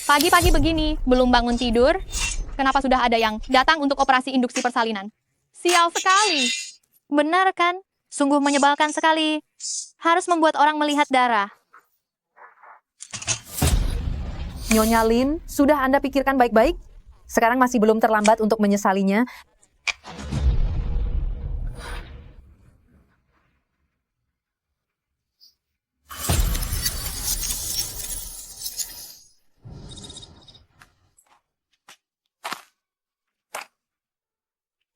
Pagi-pagi begini, belum bangun tidur. Kenapa sudah ada yang datang untuk operasi induksi persalinan? Sial sekali. Benar kan? Sungguh menyebalkan sekali. Harus membuat orang melihat darah. Nyonya Lin, sudah Anda pikirkan baik-baik? Sekarang masih belum terlambat untuk menyesalinya.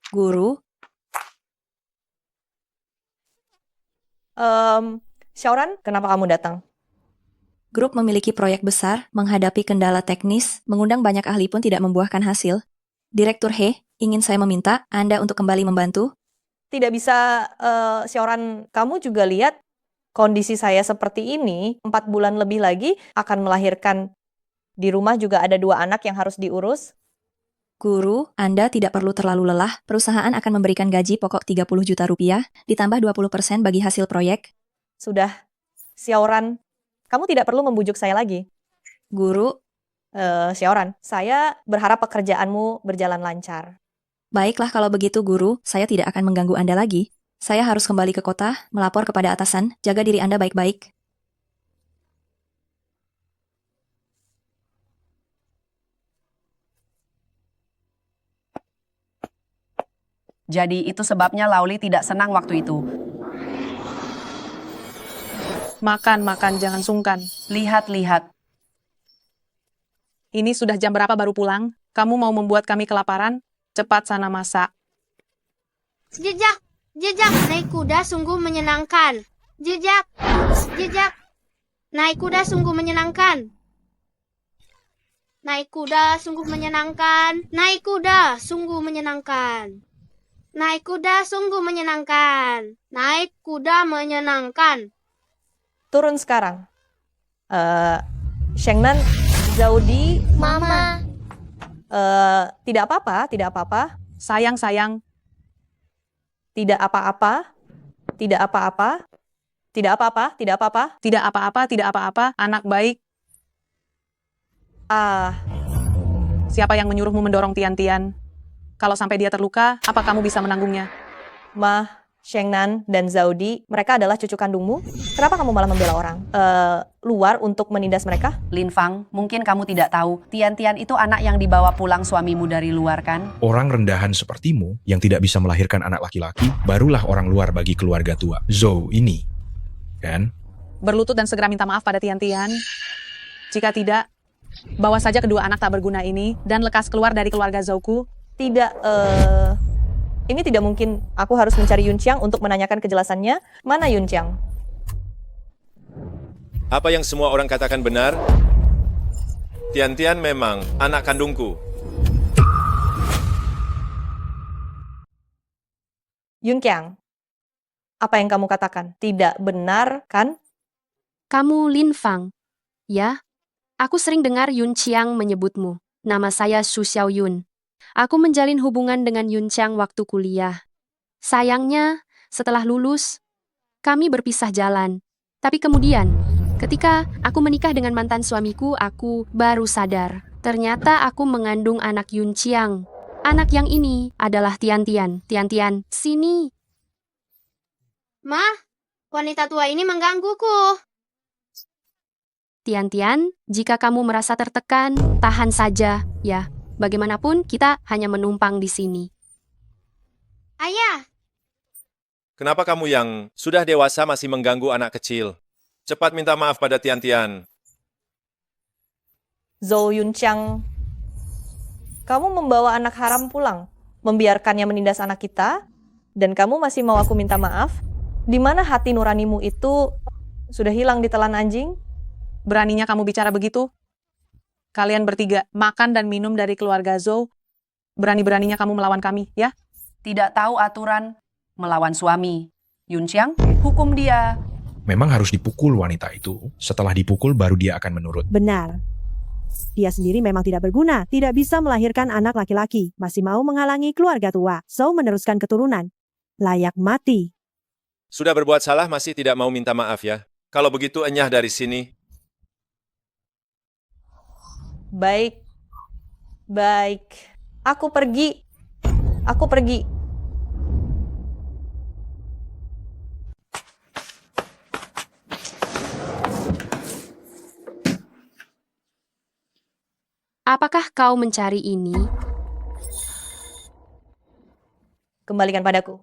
Guru, Xiaoran, kenapa kamu datang? grup memiliki proyek besar, menghadapi kendala teknis, mengundang banyak ahli pun tidak membuahkan hasil. Direktur He, ingin saya meminta Anda untuk kembali membantu. Tidak bisa, Xiaoran, kamu juga lihat kondisi saya seperti ini, 4 bulan lebih lagi akan melahirkan. Di rumah juga ada 2 anak yang harus diurus. Guru, Anda tidak perlu terlalu lelah. Perusahaan akan memberikan gaji pokok 30 juta rupiah, ditambah 20% bagi hasil proyek. Sudah, Xiaoran, kamu tidak perlu membujuk saya lagi. Guru, Xiaoran, saya berharap pekerjaanmu berjalan lancar. baiklah kalau begitu guru, saya tidak akan mengganggu Anda lagi. Saya harus kembali ke kota, melapor kepada atasan, jaga diri Anda baik-baik. Jadi itu sebabnya Lauli tidak senang waktu itu. Makan, jangan sungkan. Lihat-lihat. Ini sudah jam berapa baru pulang? Kamu mau membuat kami kelaparan? Cepat sana masak. Jejak naik kuda sungguh menyenangkan. Jejak naik kuda sungguh menyenangkan. Naik kuda sungguh menyenangkan. Naik kuda sungguh menyenangkan. Naik kuda sungguh menyenangkan. Naik kuda menyenangkan. Turun sekarang. Shengnan, Zaudi, Mama. tidak apa-apa. Sayang, Tidak apa-apa. tidak apa-apa, anak baik. Siapa yang menyuruhmu mendorong Tian-Tian? Kalau sampai dia terluka, apa kamu bisa menanggungnya? Mah, Shengnan, dan Zaudi, mereka adalah cucu kandungmu. Kenapa kamu malah membela orang luar untuk menindas mereka? Lin Fang, mungkin kamu tidak tahu, Tian-Tian itu anak yang dibawa pulang suamimu dari luar kan? Orang rendahan sepertimu yang tidak bisa melahirkan anak laki-laki, barulah orang luar bagi keluarga tua. Zhou ini, kan? Berlutut dan segera minta maaf pada Tian-Tian. Jika tidak, bawa saja kedua anak tak berguna ini dan lekas keluar dari keluarga Zhouku. Tidak, ini tidak mungkin. Aku harus mencari Yun Qiang untuk menanyakan kejelasannya. Mana Yun Qiang? Apa yang semua orang katakan benar? Tian-Tian memang anak kandungku. Yun Qiang, apa yang kamu katakan? Tidak benar, kan? Kamu Lin Fang. Ya, aku sering dengar Yun Qiang menyebutmu. Nama saya Su Xiaoyun. Aku menjalin hubungan dengan Yun Qiang waktu kuliah. Sayangnya, setelah lulus, kami berpisah jalan. Tapi kemudian, ketika aku menikah dengan mantan suamiku, aku baru sadar. Ternyata aku mengandung anak Yun Qiang. Anak yang ini adalah Tian-Tian. Tian-Tian, sini. Ma, wanita tua ini menggangguku. Tian-Tian, jika kamu merasa tertekan, tahan saja, ya. Bagaimanapun, kita hanya menumpang di sini. Ayah, Kenapa kamu yang sudah dewasa masih mengganggu anak kecil? Cepat minta maaf pada Tian-Tian. Zhou Yun Qiang, kamu membawa anak haram pulang, membiarkannya menindas anak kita, dan kamu masih mau aku minta maaf? Di mana hati nuranimu itu sudah hilang di telan anjing? Beraninya kamu bicara begitu? Kalian bertiga, makan dan minum dari keluarga Zhou. Berani-beraninya kamu melawan kami, ya? Tidak tahu aturan, melawan suami. Yun Qiang, hukum dia. Memang harus dipukul wanita itu. Setelah dipukul baru dia akan menurut. Benar. Dia sendiri memang tidak berguna, tidak bisa melahirkan anak laki-laki, masih mau menghalangi keluarga tua. Zhou meneruskan keturunan. Layak mati. Sudah berbuat salah masih tidak mau minta maaf ya? Kalau begitu enyah dari sini. Baik. Baik. Aku pergi. Aku pergi. Apakah kau mencari ini? Kembalikan padaku.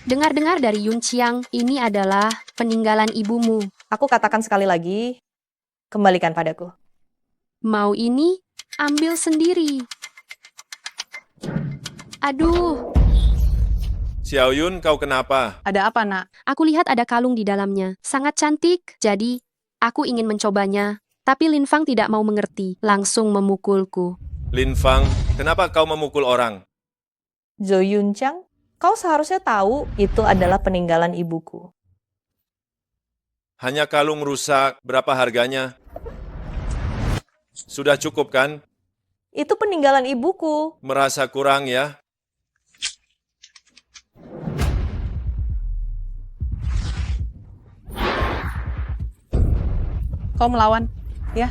Dengar-dengar dari Yun Qiang, ini adalah peninggalan ibumu. Aku katakan sekali lagi, kembalikan padaku. Mau ini? Ambil sendiri. Aduh, Xiao Yun, kau kenapa? Ada apa, nak? aku lihat ada kalung di dalamnya. Sangat cantik, jadi aku ingin mencobanya. Tapi Lin Fang tidak mau mengerti, langsung memukulku. Lin Fang, kenapa kau memukul orang? Zhou Yunqiang, kau seharusnya tahu itu adalah peninggalan ibuku. Hanya kalung rusak, berapa harganya? Sudah cukup kan? Itu peninggalan ibuku. Merasa kurang ya? Kau melawan, ya?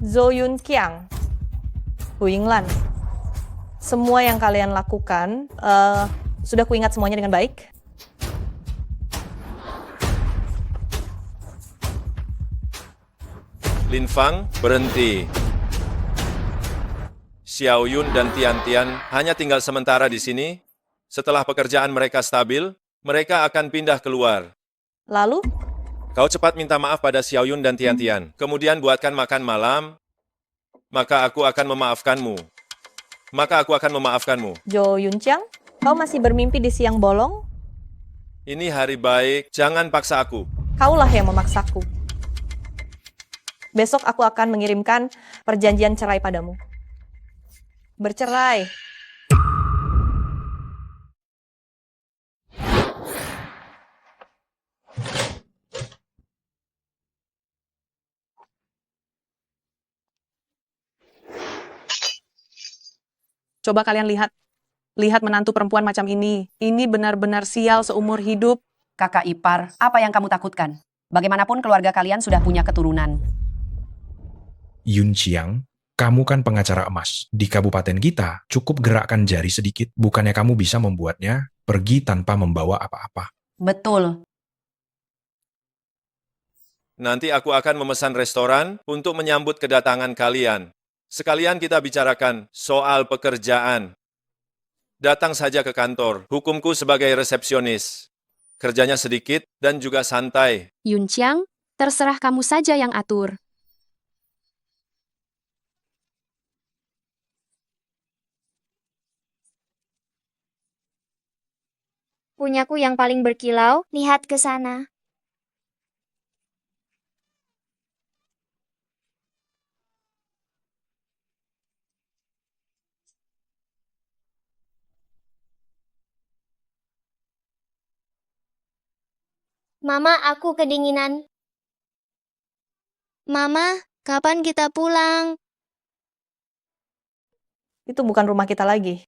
Zhou Yunqiang, Hu Yinglan. Semua yang kalian lakukan, sudah kuingat semuanya dengan baik. Lin Fang, berhenti. Xiao Yun dan Tian Tian hanya tinggal sementara di sini. Setelah pekerjaan mereka stabil, mereka akan pindah keluar. Lalu, Kau cepat minta maaf pada Xiao Yun dan Tian Tian. Kemudian buatkan makan malam, maka aku akan memaafkanmu. Zhou Yunqiang, kau masih bermimpi di siang bolong? Ini hari baik, jangan paksa aku. Kaulah yang memaksaku. Besok aku akan mengirimkan perjanjian cerai padamu. Bercerai. Coba kalian lihat. Lihat menantu perempuan macam ini. Ini benar-benar sial seumur hidup. Kakak ipar, apa yang kamu takutkan? Bagaimanapun keluarga kalian sudah punya keturunan. Yun Qiang, kamu kan pengacara emas. Di kabupaten kita, cukup gerakkan jari sedikit. Bukannya kamu bisa membuatnya pergi tanpa membawa apa-apa. Betul. Nanti aku akan memesan restoran untuk menyambut kedatangan kalian. Sekalian kita bicarakan soal pekerjaan. Datang saja ke kantor, hukumku sebagai resepsionis. Kerjanya sedikit dan juga santai. Yun Qiang, terserah kamu saja yang atur. Punyaku yang paling berkilau, lihat ke sana. Mama, aku kedinginan. Mama, kapan kita pulang? Itu bukan rumah kita lagi.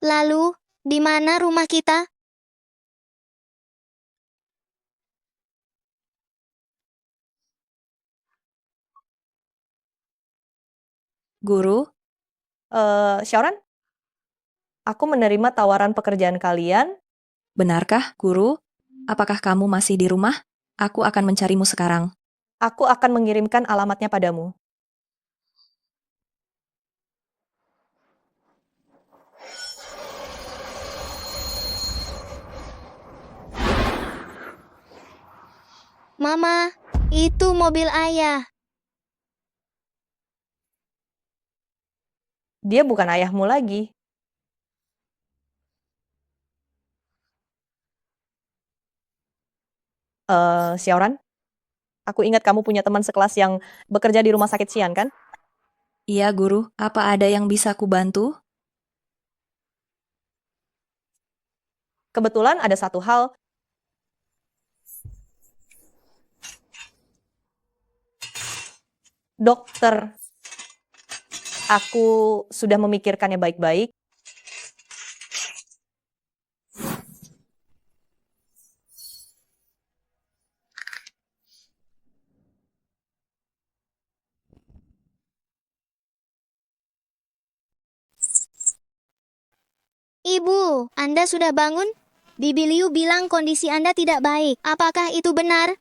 Lalu, di mana rumah kita? Guru, Xiaoran, aku menerima tawaran pekerjaan kalian. benarkah, Guru? Apakah kamu masih di rumah? Aku akan mencarimu sekarang. Aku akan mengirimkan alamatnya padamu. Mama, itu mobil ayah. Dia bukan ayahmu lagi. Xiaoran, aku ingat kamu punya teman sekelas yang bekerja di rumah sakit Xian, kan? Iya, Guru. Apa ada yang bisa ku bantu? Kebetulan ada satu hal. Dokter, aku sudah memikirkannya baik-baik. Ibu, Anda sudah bangun? Bibi Liu bilang kondisi Anda tidak baik. Apakah itu benar?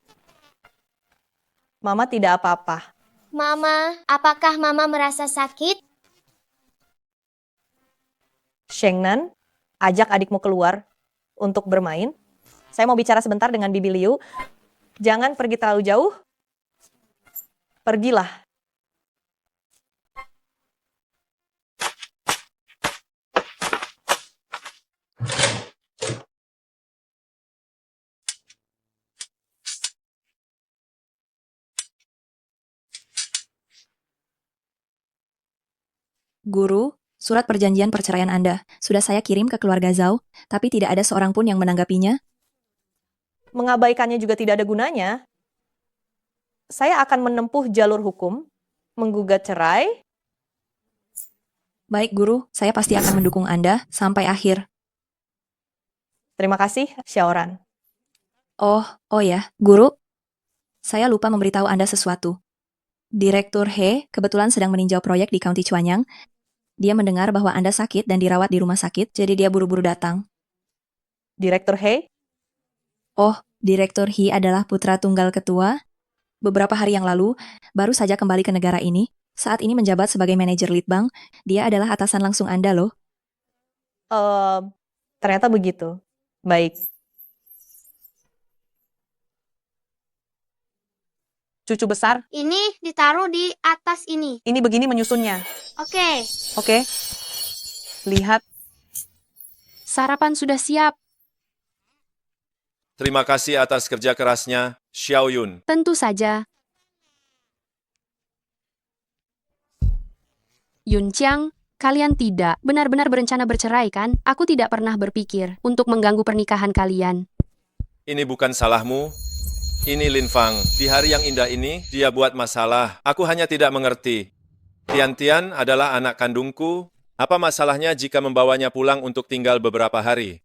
Mama tidak apa-apa. Mama, apakah Mama merasa sakit? Shengnan, ajak adikmu keluar untuk bermain. Saya mau bicara sebentar dengan Bibi Liu. Jangan pergi terlalu jauh. Pergilah. Guru, surat perjanjian perceraian Anda sudah saya kirim ke keluarga Zhao, tapi tidak ada seorang pun yang menanggapinya. Mengabaikannya juga tidak ada gunanya. Saya akan menempuh jalur hukum, menggugat cerai. Baik guru, saya pasti akan mendukung Anda sampai akhir. Terima kasih, Xiaoran. Oh ya, guru. Saya lupa memberitahu Anda sesuatu. Direktur He kebetulan sedang meninjau proyek di County Chuanyang. Dia mendengar bahwa Anda sakit dan dirawat di rumah sakit, jadi dia buru-buru datang. Direktur He? Oh, Direktur He adalah putra tunggal ketua. Beberapa hari yang lalu, baru saja kembali ke negara ini. Saat ini menjabat sebagai manajer lead bank. Dia adalah atasan langsung Anda loh. Ternyata begitu. Baik. Cucu besar, Ini ditaruh di atas ini. ini begini menyusunnya. Oke. Oke? Lihat, Sarapan sudah siap. Terima kasih atas kerja kerasnya, Xiao Yun. Tentu saja. Yun Qiang, kalian tidak benar-benar berencana bercerai kan? Aku tidak pernah berpikir untuk mengganggu pernikahan kalian. Ini bukan salahmu. Ini Lin Fang. Di hari yang indah ini, dia buat masalah. Aku hanya tidak mengerti. Tian adalah anak kandungku. Apa masalahnya jika membawanya pulang untuk tinggal beberapa hari?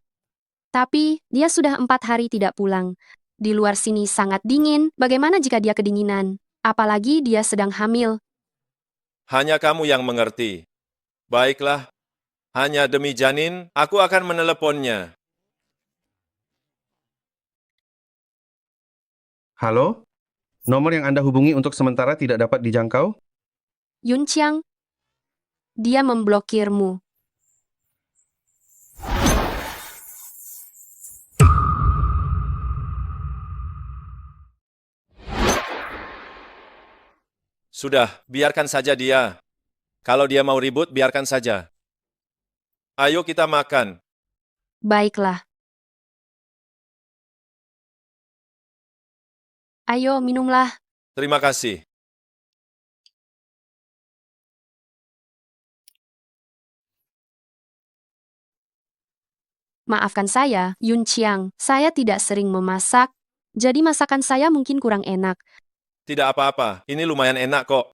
Tapi, dia sudah 4 hari tidak pulang. Di luar sini sangat dingin, bagaimana jika dia kedinginan? Apalagi dia sedang hamil. Hanya kamu yang mengerti. Baiklah. Hanya demi janin, aku akan meneleponnya. Halo? Nomor yang Anda hubungi untuk sementara tidak dapat dijangkau? Yun Qiang, dia memblokirmu. Sudah, biarkan saja dia. Kalau dia mau ribut, biarkan saja. Ayo kita makan. Baiklah. Ayo, minumlah. Terima kasih. Maafkan saya, Yun Qiang. Saya tidak sering memasak, jadi masakan saya mungkin kurang enak. Tidak apa-apa, ini lumayan enak kok.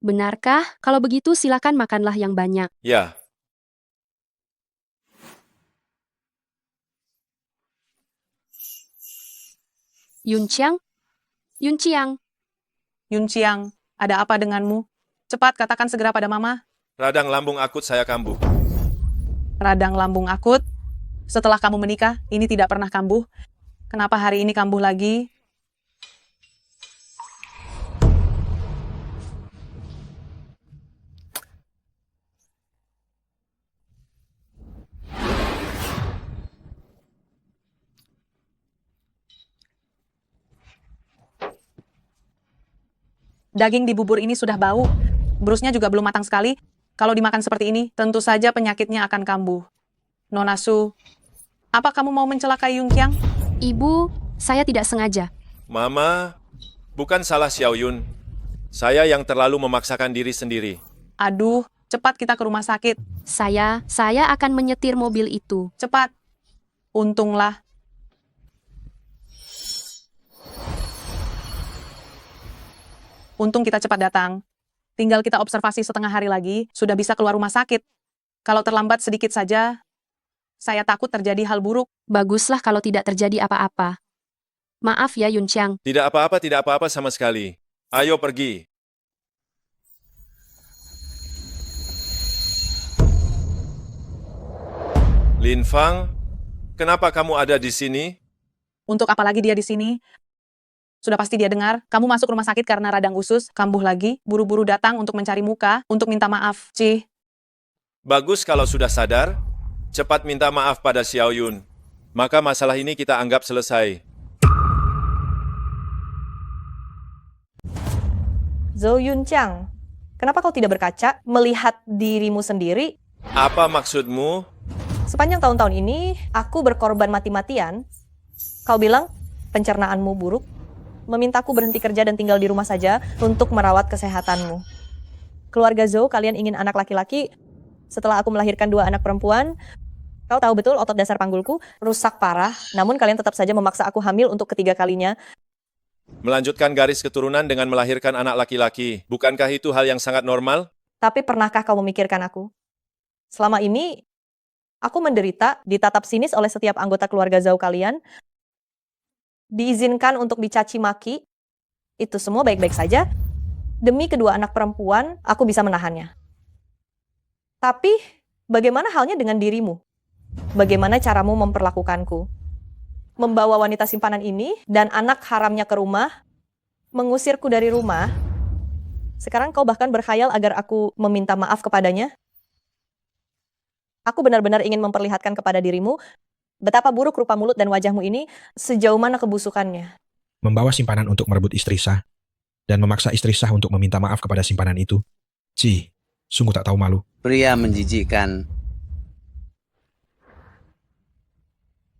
Benarkah? Kalau begitu silakan makanlah yang banyak. Ya, Yun Qiang? Yun Qiang, Yun Qiang, ada apa denganmu? Cepat katakan segera pada Mama. radang lambung akut saya kambuh. Radang lambung akut. Setelah kamu menikah, ini tidak pernah kambuh. Kenapa hari ini kambuh lagi? Daging di bubur ini sudah bau. Brusnya juga belum matang sekali. Kalau dimakan seperti ini, tentu saja penyakitnya akan kambuh. Nona Su, apa kamu mau mencelakai Yun Qiang? Ibu, saya tidak sengaja. Mama, bukan salah Xiao Yun. Saya yang terlalu memaksakan diri sendiri. Aduh, cepat kita ke rumah sakit. Saya akan menyetir mobil itu. Cepat. Untunglah. Untung kita cepat datang. Tinggal kita observasi setengah hari lagi, sudah bisa keluar rumah sakit. Kalau terlambat sedikit saja, saya takut terjadi hal buruk. Baguslah kalau tidak terjadi apa-apa. Maaf ya Yun Qiang. Tidak apa-apa sama sekali. Ayo pergi. Lin Fang, kenapa kamu ada di sini? Untuk apa lagi dia di sini? Sudah pasti dia dengar, kamu masuk rumah sakit karena radang usus, kambuh lagi, buru-buru datang untuk mencari muka, untuk minta maaf. Cih, Bagus kalau sudah sadar, cepat minta maaf pada Xiao Yun. Maka masalah ini kita anggap selesai. Zhou Yunqiang, kenapa kau tidak berkaca, melihat dirimu sendiri? Apa maksudmu? Sepanjang tahun-tahun ini, aku berkorban mati-matian. Kau bilang pencernaanmu buruk, memintaku berhenti kerja dan tinggal di rumah saja untuk merawat kesehatanmu. Keluarga Zhou, kalian ingin anak laki-laki. Setelah aku melahirkan 2 anak perempuan, kau tahu betul otot dasar panggulku rusak parah, namun kalian tetap saja memaksa aku hamil untuk ketiga kalinya. Melanjutkan garis keturunan dengan melahirkan anak laki-laki. Bukankah itu hal yang sangat normal? Tapi pernahkah kau memikirkan aku? Selama ini, aku menderita, ditatap sinis oleh setiap anggota keluarga Zhou kalian, diizinkan untuk dicaci maki, itu semua baik-baik saja. Demi kedua anak perempuan, aku bisa menahannya. Tapi, bagaimana halnya dengan dirimu? Bagaimana caramu memperlakukanku? Membawa wanita simpanan ini dan anak haramnya ke rumah, mengusirku dari rumah. Sekarang kau bahkan berkhayal agar aku meminta maaf kepadanya? Aku benar-benar ingin memperlihatkan kepada dirimu betapa buruk rupa mulut dan wajahmu ini, sejauh mana kebusukannya. Membawa simpanan untuk merebut istri sah, dan memaksa istri sah untuk meminta maaf kepada simpanan itu. Cih, sungguh tak tahu malu. Pria menjijikkan.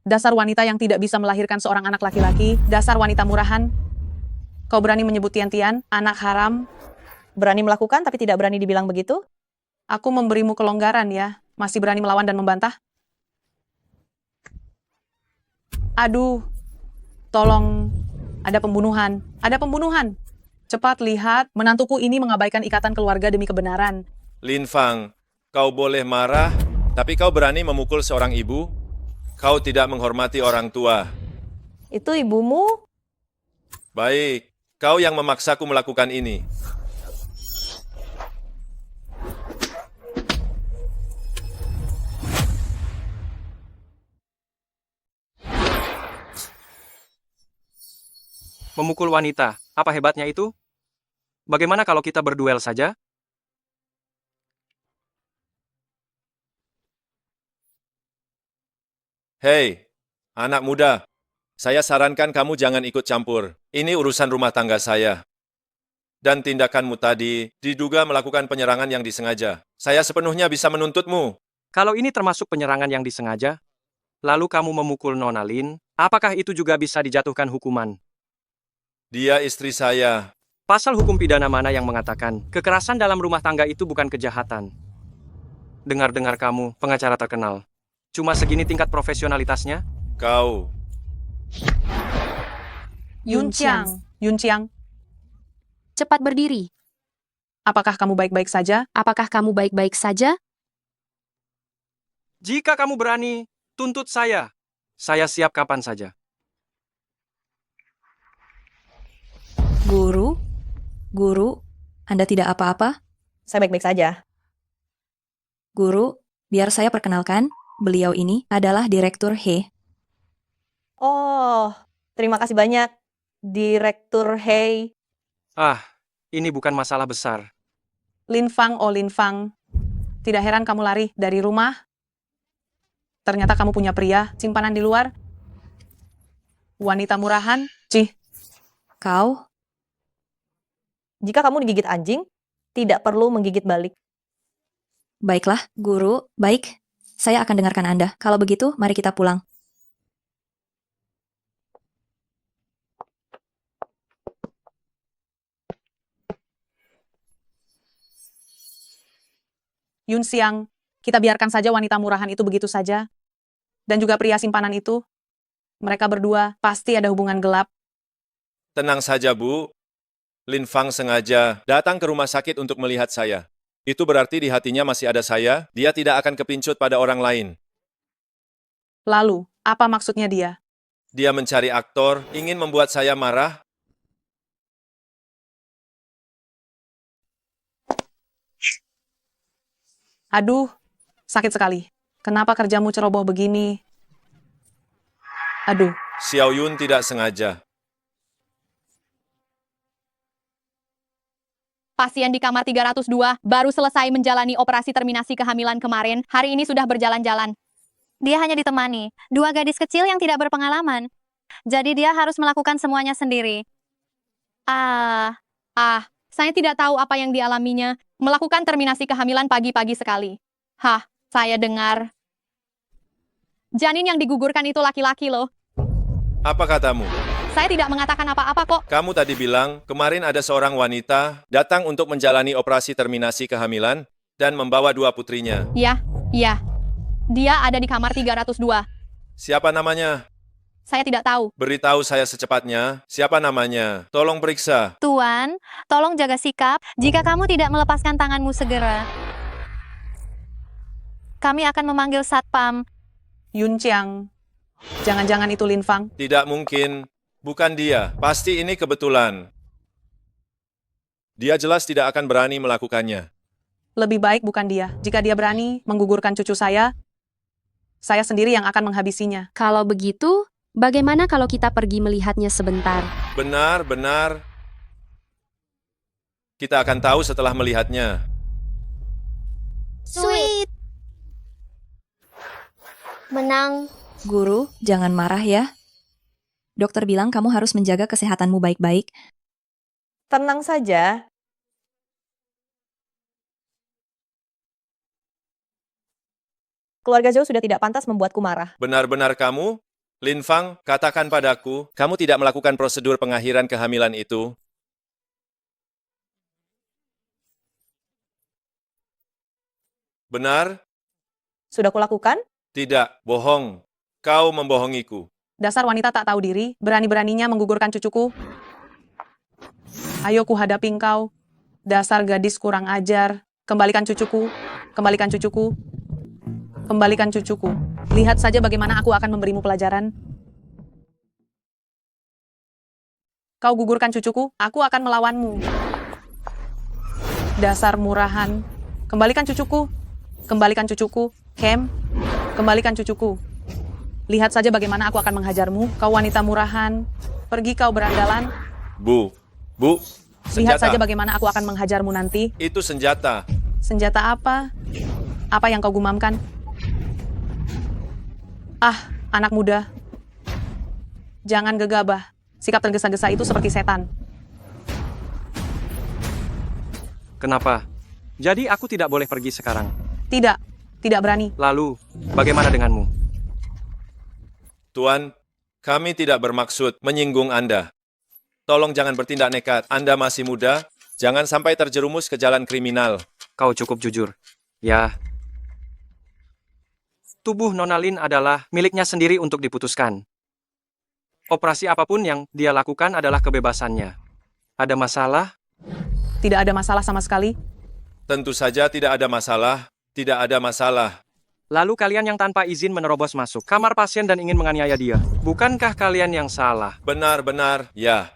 dasar wanita yang tidak bisa melahirkan seorang anak laki-laki, dasar wanita murahan. Kau berani menyebut Tian-Tian, anak haram? Berani melakukan tapi tidak berani dibilang begitu? Aku memberimu kelonggaran ya, masih berani melawan dan membantah? Aduh, tolong, ada pembunuhan, ada pembunuhan. Cepat lihat, menantuku ini mengabaikan ikatan keluarga demi kebenaran. Lin Fang, kau boleh marah, tapi kau berani memukul seorang ibu? Kau tidak menghormati orang tua. Itu ibumu? Baik, kau yang memaksaku melakukan ini. Memukul wanita, apa hebatnya itu? Bagaimana kalau kita berduel saja? Hei, anak muda. Saya sarankan kamu jangan ikut campur. Ini urusan rumah tangga saya. Dan tindakanmu tadi diduga melakukan penyerangan yang disengaja. Saya sepenuhnya bisa menuntutmu. Kalau ini termasuk penyerangan yang disengaja, lalu kamu memukul Nona Lin, apakah itu juga bisa dijatuhkan hukuman? Dia istri saya. Pasal hukum pidana mana yang mengatakan kekerasan dalam rumah tangga itu bukan kejahatan? Dengar-dengar kamu, pengacara terkenal. Cuma segini tingkat profesionalitasnya? Kau. Yunqiang, Yunqiang, Cepat berdiri. apakah kamu baik-baik saja? Apakah kamu baik-baik saja? Jika kamu berani, tuntut saya. Saya siap kapan saja. Guru, Anda tidak apa-apa? Saya baik-baik saja. Guru, biar saya perkenalkan, beliau ini adalah Direktur He. Oh, terima kasih banyak, Direktur Hei. Ah, ini bukan masalah besar. Lin Fang, oh Lin Fang. Tidak heran kamu lari dari rumah. Ternyata kamu punya pria, simpanan di luar. Wanita murahan, cih. Kau? Jika kamu digigit anjing, tidak perlu menggigit balik. Baiklah, Guru. Baik, saya akan dengarkan Anda. Kalau begitu, mari kita pulang. Yunxiang, kita biarkan saja wanita murahan itu begitu saja. Dan juga pria simpanan itu. Mereka berdua pasti ada hubungan gelap. Tenang saja, Bu. Lin Fang sengaja datang ke rumah sakit untuk melihat saya. Itu berarti di hatinya masih ada saya, dia tidak akan kepincut pada orang lain. Lalu, apa maksudnya dia? Dia mencari aktor, ingin membuat saya marah. Aduh, sakit sekali. Kenapa kerjamu ceroboh begini? Aduh, Xiao Yun tidak sengaja. Pasien di kamar 302 baru selesai menjalani operasi terminasi kehamilan kemarin. Hari ini sudah berjalan-jalan. Dia hanya ditemani 2 gadis kecil yang tidak berpengalaman. Jadi dia harus melakukan semuanya sendiri. Saya tidak tahu apa yang dialaminya. Melakukan terminasi kehamilan pagi-pagi sekali. Saya dengar. Janin yang digugurkan itu laki-laki loh. Apa katamu? Saya tidak mengatakan apa-apa kok. Kamu tadi bilang kemarin ada seorang wanita datang untuk menjalani operasi terminasi kehamilan dan membawa 2 putrinya. Ya. Dia ada di kamar 302. Siapa namanya? Saya tidak tahu. Beritahu saya secepatnya. Siapa namanya? Tolong periksa. Tuan, tolong jaga sikap. Jika kamu tidak melepaskan tanganmu segera, kami akan memanggil satpam. Yun Chiang. Jangan-jangan itu Lin Fang? Tidak mungkin. Bukan dia. Pasti ini kebetulan. Dia jelas tidak akan berani melakukannya. Lebih baik bukan dia. Jika dia berani menggugurkan cucu saya sendiri yang akan menghabisinya. Kalau begitu, bagaimana kalau kita pergi melihatnya sebentar? Benar. Kita akan tahu setelah melihatnya. Sweet. Menang. Guru, jangan marah ya. Dokter bilang kamu harus menjaga kesehatanmu baik-baik. Tenang saja. Keluarga Zhou sudah tidak pantas membuatku marah. Benar-benar kamu? Lin Fang, katakan padaku, kamu tidak melakukan prosedur pengakhiran kehamilan itu? Benar? Sudah kulakukan? Tidak, bohong. Kau membohongiku. Dasar wanita tak tahu diri, berani-beraninya menggugurkan cucuku. Ayo ku hadapi engkau. Dasar gadis kurang ajar. Kembalikan cucuku. Kembalikan cucuku. Kembalikan cucuku. Lihat saja bagaimana aku akan memberimu pelajaran. Kau gugurkan cucuku, aku akan melawanmu. Dasar murahan. Kembalikan cucuku. Kembalikan cucuku. Kem. Kembalikan cucuku. Lihat saja bagaimana aku akan menghajarmu, kau wanita murahan. Pergi kau berandalan. Bu, Lihat senjata. saja bagaimana aku akan menghajarmu nanti. Itu senjata. Senjata apa? Apa yang kau gumamkan? Anak muda. Jangan gegabah. Sikap tergesa-gesa itu seperti setan. Kenapa? Jadi aku tidak boleh pergi sekarang? Tidak berani. Lalu, bagaimana denganmu? Tuan, kami tidak bermaksud menyinggung Anda. Tolong jangan bertindak nekat. Anda masih muda, jangan sampai terjerumus ke jalan kriminal. Kau cukup jujur. Ya. Tubuh Nona Lin adalah miliknya sendiri untuk diputuskan. Operasi apapun yang dia lakukan adalah kebebasannya. Ada masalah? Tidak ada masalah sama sekali. Tentu saja tidak ada masalah. Tidak ada masalah. Lalu kalian yang tanpa izin menerobos masuk kamar pasien dan ingin menganiaya dia. Bukankah kalian yang salah? Benar. Ya.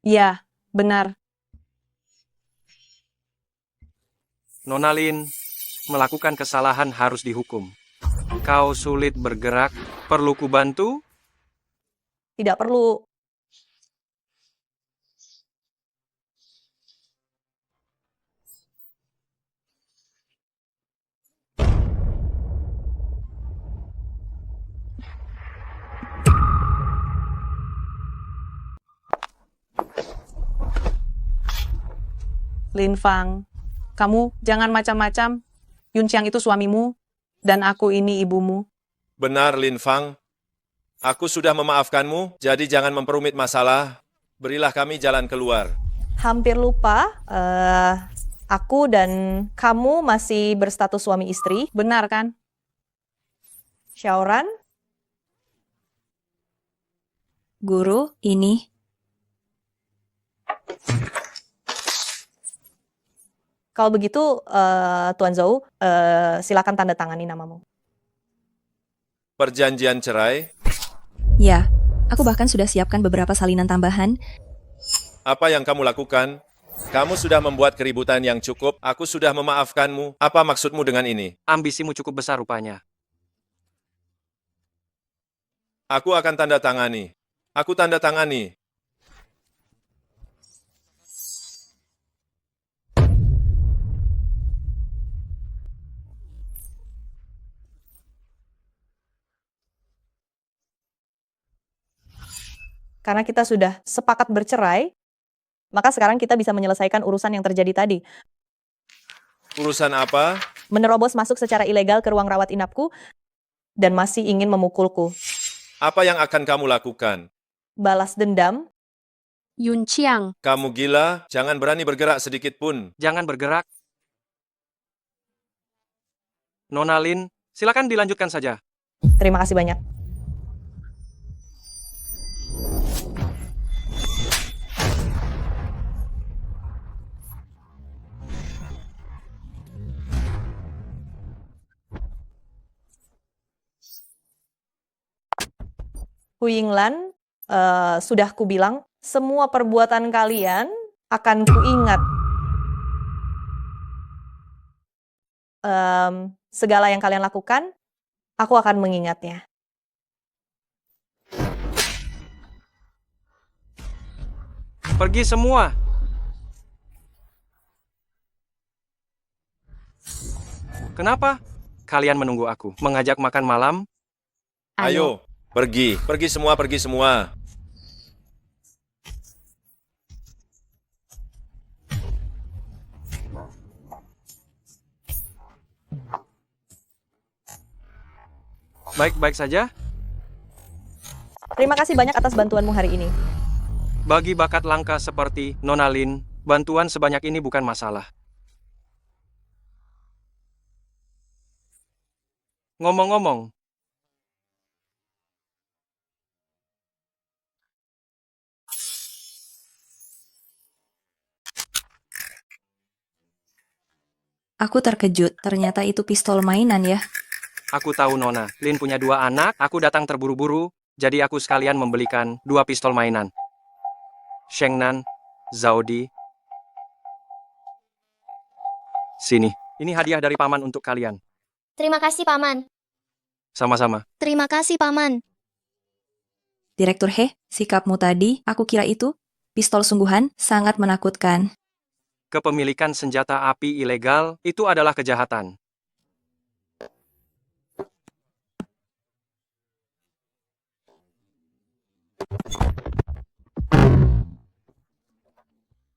Ya, benar. Nona Lin, melakukan kesalahan harus dihukum. Kau sulit bergerak, perlu kubantu? Tidak perlu. Lin Fang, kamu jangan macam-macam. Yun Chiang itu suamimu, dan aku ini ibumu. Benar, Lin Fang. Aku sudah memaafkanmu, jadi jangan memperumit masalah. Berilah kami jalan keluar. Hampir lupa, aku dan kamu masih berstatus suami istri. Benar kan? Xiaoran? Guru, ini. Kalau begitu, Tuan Zhou, silakan tanda tangani namamu. Perjanjian cerai? Ya, aku bahkan sudah siapkan beberapa salinan tambahan. Apa yang kamu lakukan? Kamu sudah membuat keributan yang cukup, aku sudah memaafkanmu. Apa maksudmu dengan ini? Ambisimu cukup besar rupanya. Aku akan tanda tangani. Aku tanda tangani. Karena kita sudah sepakat bercerai, maka sekarang kita bisa menyelesaikan urusan yang terjadi tadi. Urusan apa? Menerobos masuk secara ilegal ke ruang rawat inapku dan masih ingin memukulku. Apa yang akan kamu lakukan? Balas dendam. Yun Chiang, Kamu gila? Jangan berani bergerak sedikit pun. Jangan bergerak. Nona Lin, silakan dilanjutkan saja. Terima kasih banyak. Hu Yinglan, sudah kubilang, semua perbuatan kalian akan kuingat. Segala yang kalian lakukan, aku akan mengingatnya. Pergi semua. Kenapa? Kalian menunggu aku. Mengajak makan malam? Ayo, pergi. Pergi semua, pergi semua. Baik-baik saja. Terima kasih banyak atas bantuanmu hari ini. Bagi bakat langka seperti Nona Lin, bantuan sebanyak ini bukan masalah. Ngomong-ngomong, Aku terkejut, ternyata itu pistol mainan ya. aku tahu Nona. Lin punya 2 anak, aku datang terburu-buru, jadi aku sekalian membelikan 2 pistol mainan. Shengnan, Zaudi. Sini, ini hadiah dari Paman untuk kalian. Terima kasih, Paman. Sama-sama. Terima kasih, Paman. Direktur He, sikapmu tadi, aku kira itu pistol sungguhan, sangat menakutkan. Kepemilikan senjata api ilegal itu adalah kejahatan.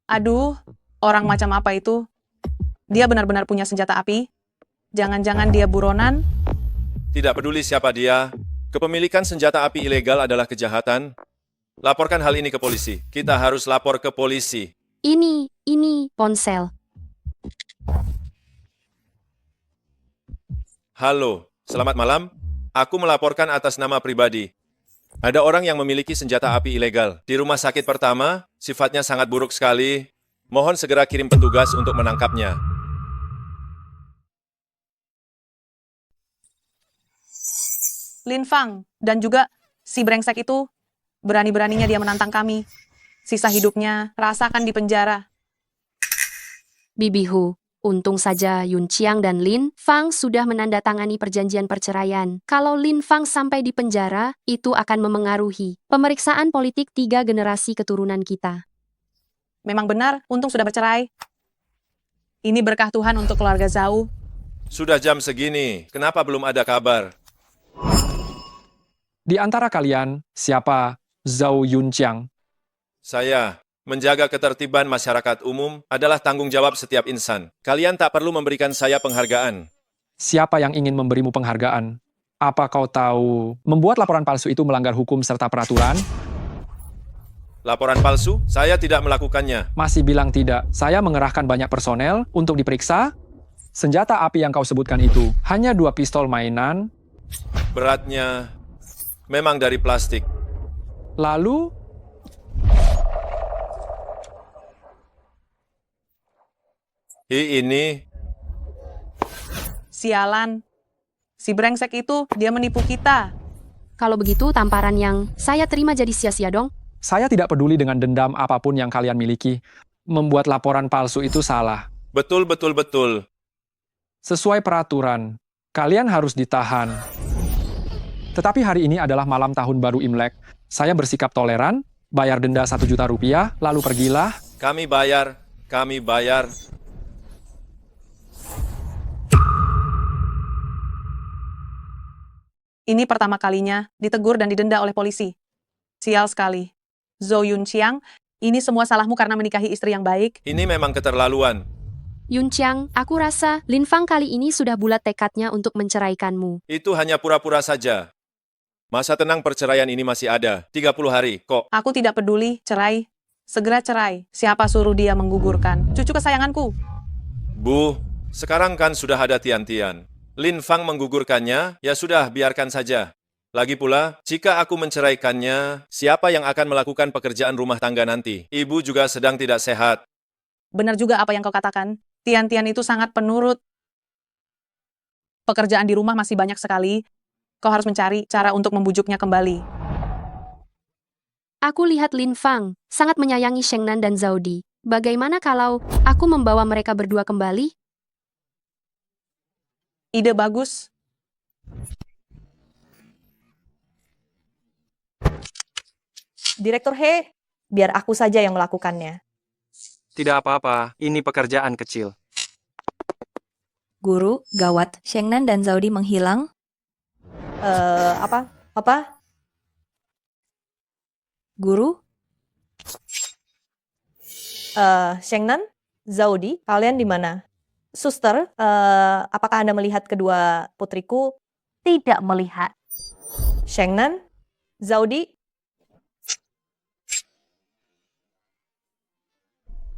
Aduh, orang macam apa itu? Dia benar-benar punya senjata api? Jangan-jangan dia buronan? Tidak peduli siapa dia, kepemilikan senjata api ilegal adalah kejahatan. Laporkan hal ini ke polisi. Kita harus lapor ke polisi. Ini ponsel. Halo, selamat malam. Aku melaporkan atas nama pribadi. Ada orang yang memiliki senjata api ilegal. Di rumah sakit pertama, sifatnya sangat buruk sekali. Mohon segera kirim petugas untuk menangkapnya. Lin Fang, dan juga si brengsek itu, berani-beraninya dia menantang kami. Sisa hidupnya, rasakan di penjara. Bibi Hu, untung saja Yun Chiang dan Lin Fang sudah menandatangani perjanjian perceraian. Kalau Lin Fang sampai di penjara, itu akan memengaruhi pemeriksaan politik 3 generasi keturunan kita. Memang benar, untung sudah bercerai. Ini berkah Tuhan untuk keluarga Zhao. Sudah jam segini, kenapa belum ada kabar? Di antara kalian, siapa Zhao Yunqiang? Saya, menjaga ketertiban masyarakat umum adalah tanggung jawab setiap insan. Kalian tak perlu memberikan saya penghargaan. Siapa yang ingin memberimu penghargaan? Apa kau tahu membuat laporan palsu itu melanggar hukum serta peraturan? Laporan palsu? Saya tidak melakukannya. Masih bilang tidak. Saya mengerahkan banyak personel untuk diperiksa. Senjata api yang kau sebutkan itu hanya 2 pistol mainan. Beratnya memang dari plastik. Lalu, ini Sialan. Si brengsek itu, dia menipu kita. Kalau begitu, tamparan yang saya terima jadi sia-sia dong. saya tidak peduli dengan dendam apapun yang kalian miliki. Membuat laporan palsu itu salah. betul, betul, betul. Sesuai peraturan, kalian harus ditahan. Tetapi hari ini adalah malam tahun baru Imlek. Saya bersikap toleran, bayar denda 1 juta rupiah, lalu pergilah. Kami bayar, kami bayar. Ini pertama kalinya ditegur dan didenda oleh polisi. Sial sekali. Zhou Yunqiang, ini semua salahmu karena menikahi istri yang baik. Ini memang keterlaluan. Yunqiang, aku rasa Lin Fang kali ini sudah bulat tekadnya untuk menceraikanmu. Itu hanya pura-pura saja. Masa tenang perceraian ini masih ada. 30 hari, kok. Aku tidak peduli, cerai. Segera cerai. Siapa suruh dia menggugurkan? Cucu kesayanganku. Bu, sekarang kan sudah ada Tian-Tian. Lin Fang menggugurkannya, ya sudah, biarkan saja. Lagi pula, jika aku menceraikannya, siapa yang akan melakukan pekerjaan rumah tangga nanti? Ibu juga sedang tidak sehat. Benar juga apa yang kau katakan. Tian-Tian itu sangat penurut. Pekerjaan di rumah masih banyak sekali. Kau harus mencari cara untuk membujuknya kembali. Aku lihat Lin Fang sangat menyayangi Shengnan dan Zaudi. Bagaimana kalau aku membawa mereka berdua kembali? Ide bagus. Direktur He, biar aku saja yang melakukannya. Tidak apa-apa, ini pekerjaan kecil. Guru, gawat. Shengnan dan Zaudi menghilang. Apa? Guru, Shengnan, Zaudi, kalian di mana? Suster, apakah Anda melihat kedua putriku? Tidak melihat. Shengnan, Zaudi,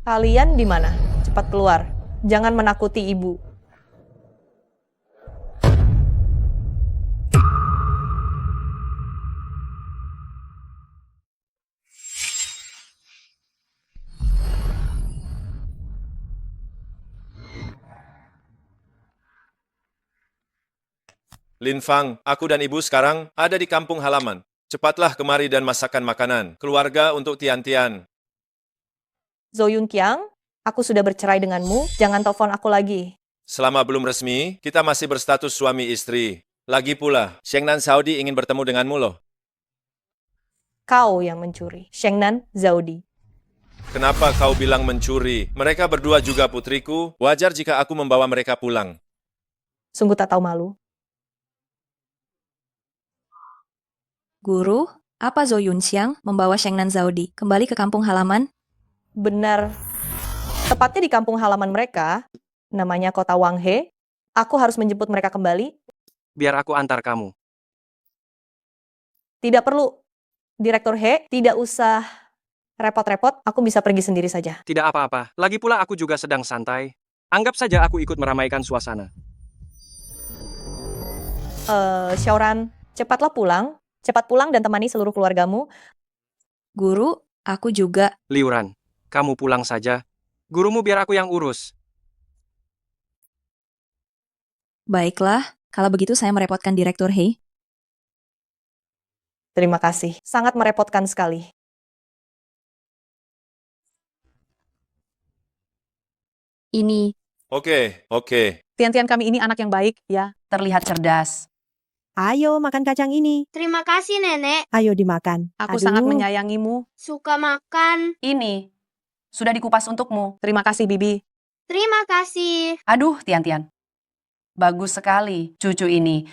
kalian di mana? Cepat keluar. Jangan menakuti ibu. Lin Fang, aku dan ibu sekarang ada di kampung halaman. Cepatlah kemari dan masakkan makanan. Keluarga untuk Tian-Tian. Zhou Yunqiang, aku sudah bercerai denganmu. Jangan telepon aku lagi. Selama belum resmi, kita masih berstatus suami istri. Lagi pula, Shengnan Saudi ingin bertemu denganmu loh. Kau yang mencuri. Shengnan, Zaudi. Kenapa kau bilang mencuri? Mereka berdua juga putriku. Wajar jika aku membawa mereka pulang. Sungguh tak tahu malu. guru, apa Zhou Yunxiang membawa Shengnan Zaudi kembali ke kampung halaman? Benar. Tepatnya di kampung halaman mereka, namanya kota Wanghe. Aku harus menjemput mereka kembali. Biar aku antar kamu. Tidak perlu. Direktur He, tidak usah repot-repot. Aku bisa pergi sendiri saja. Tidak apa-apa. Lagi pula aku juga sedang santai. Anggap saja aku ikut meramaikan suasana. Xiaoran, cepatlah pulang. Cepat pulang dan temani seluruh keluargamu. Guru, aku juga. Liuran, kamu pulang saja. Gurumu biar aku yang urus. Baiklah, kalau begitu saya merepotkan Direktur He. Terima kasih. Sangat merepotkan sekali. Ini. Oke. Tian-Tian kami ini anak yang baik, ya. Terlihat cerdas. Ayo makan kacang ini. Terima kasih, Nenek. Ayo dimakan. Aku Aduh. sangat menyayangimu. Suka makan. Ini. Sudah dikupas untukmu. Terima kasih, Bibi. Terima kasih. Aduh, Tian-Tian. Bagus sekali cucu ini.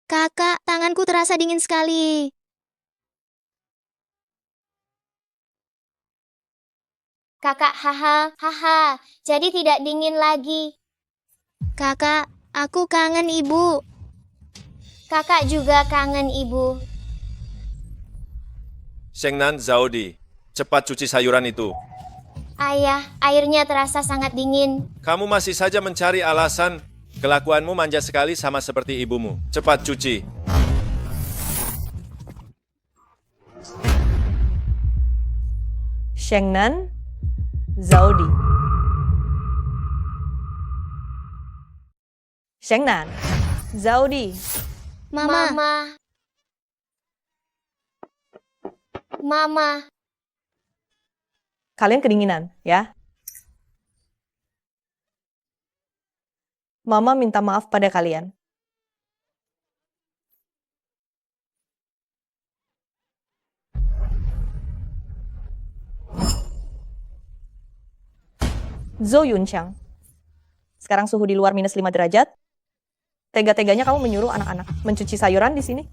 Kakak, tanganku terasa dingin sekali. Kakak, haha, jadi tidak dingin lagi. Kakak, aku kangen ibu. Kakak juga kangen ibu. Shengnan Zaudi, cepat cuci sayuran itu. Ayah, airnya terasa sangat dingin. Kamu masih saja mencari alasan. Kelakuanmu manja sekali sama seperti ibumu. Cepat cuci. Shengnan, Zaudi. Shengnan, Zaudi. Mama. Kalian kedinginan, ya? Mama minta maaf pada kalian. Zhou Yunqiang. Sekarang suhu di luar minus 5 derajat. Tega-teganya kamu menyuruh anak-anak mencuci sayuran di sini?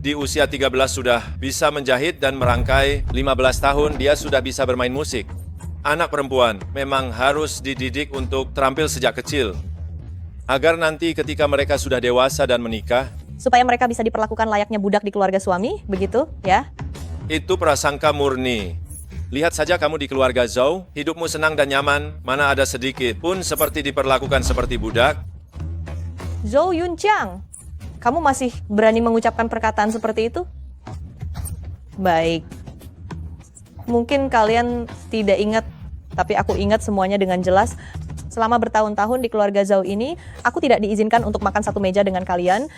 Di usia 13 sudah bisa menjahit dan merangkai, 15 tahun dia sudah bisa bermain musik. Anak perempuan memang harus dididik untuk terampil sejak kecil. Agar nanti ketika mereka sudah dewasa dan menikah, Supaya mereka bisa diperlakukan layaknya budak di keluarga suami, begitu ya? itu prasangka murni. Lihat saja kamu di keluarga Zhou, hidupmu senang dan nyaman, mana ada sedikit pun seperti diperlakukan seperti budak. Zhou Yunqiang, kamu masih berani mengucapkan perkataan seperti itu? Baik. Mungkin kalian tidak ingat, tapi aku ingat semuanya dengan jelas. Selama bertahun-tahun di keluarga Zhou ini, aku tidak diizinkan untuk makan satu meja dengan kalian.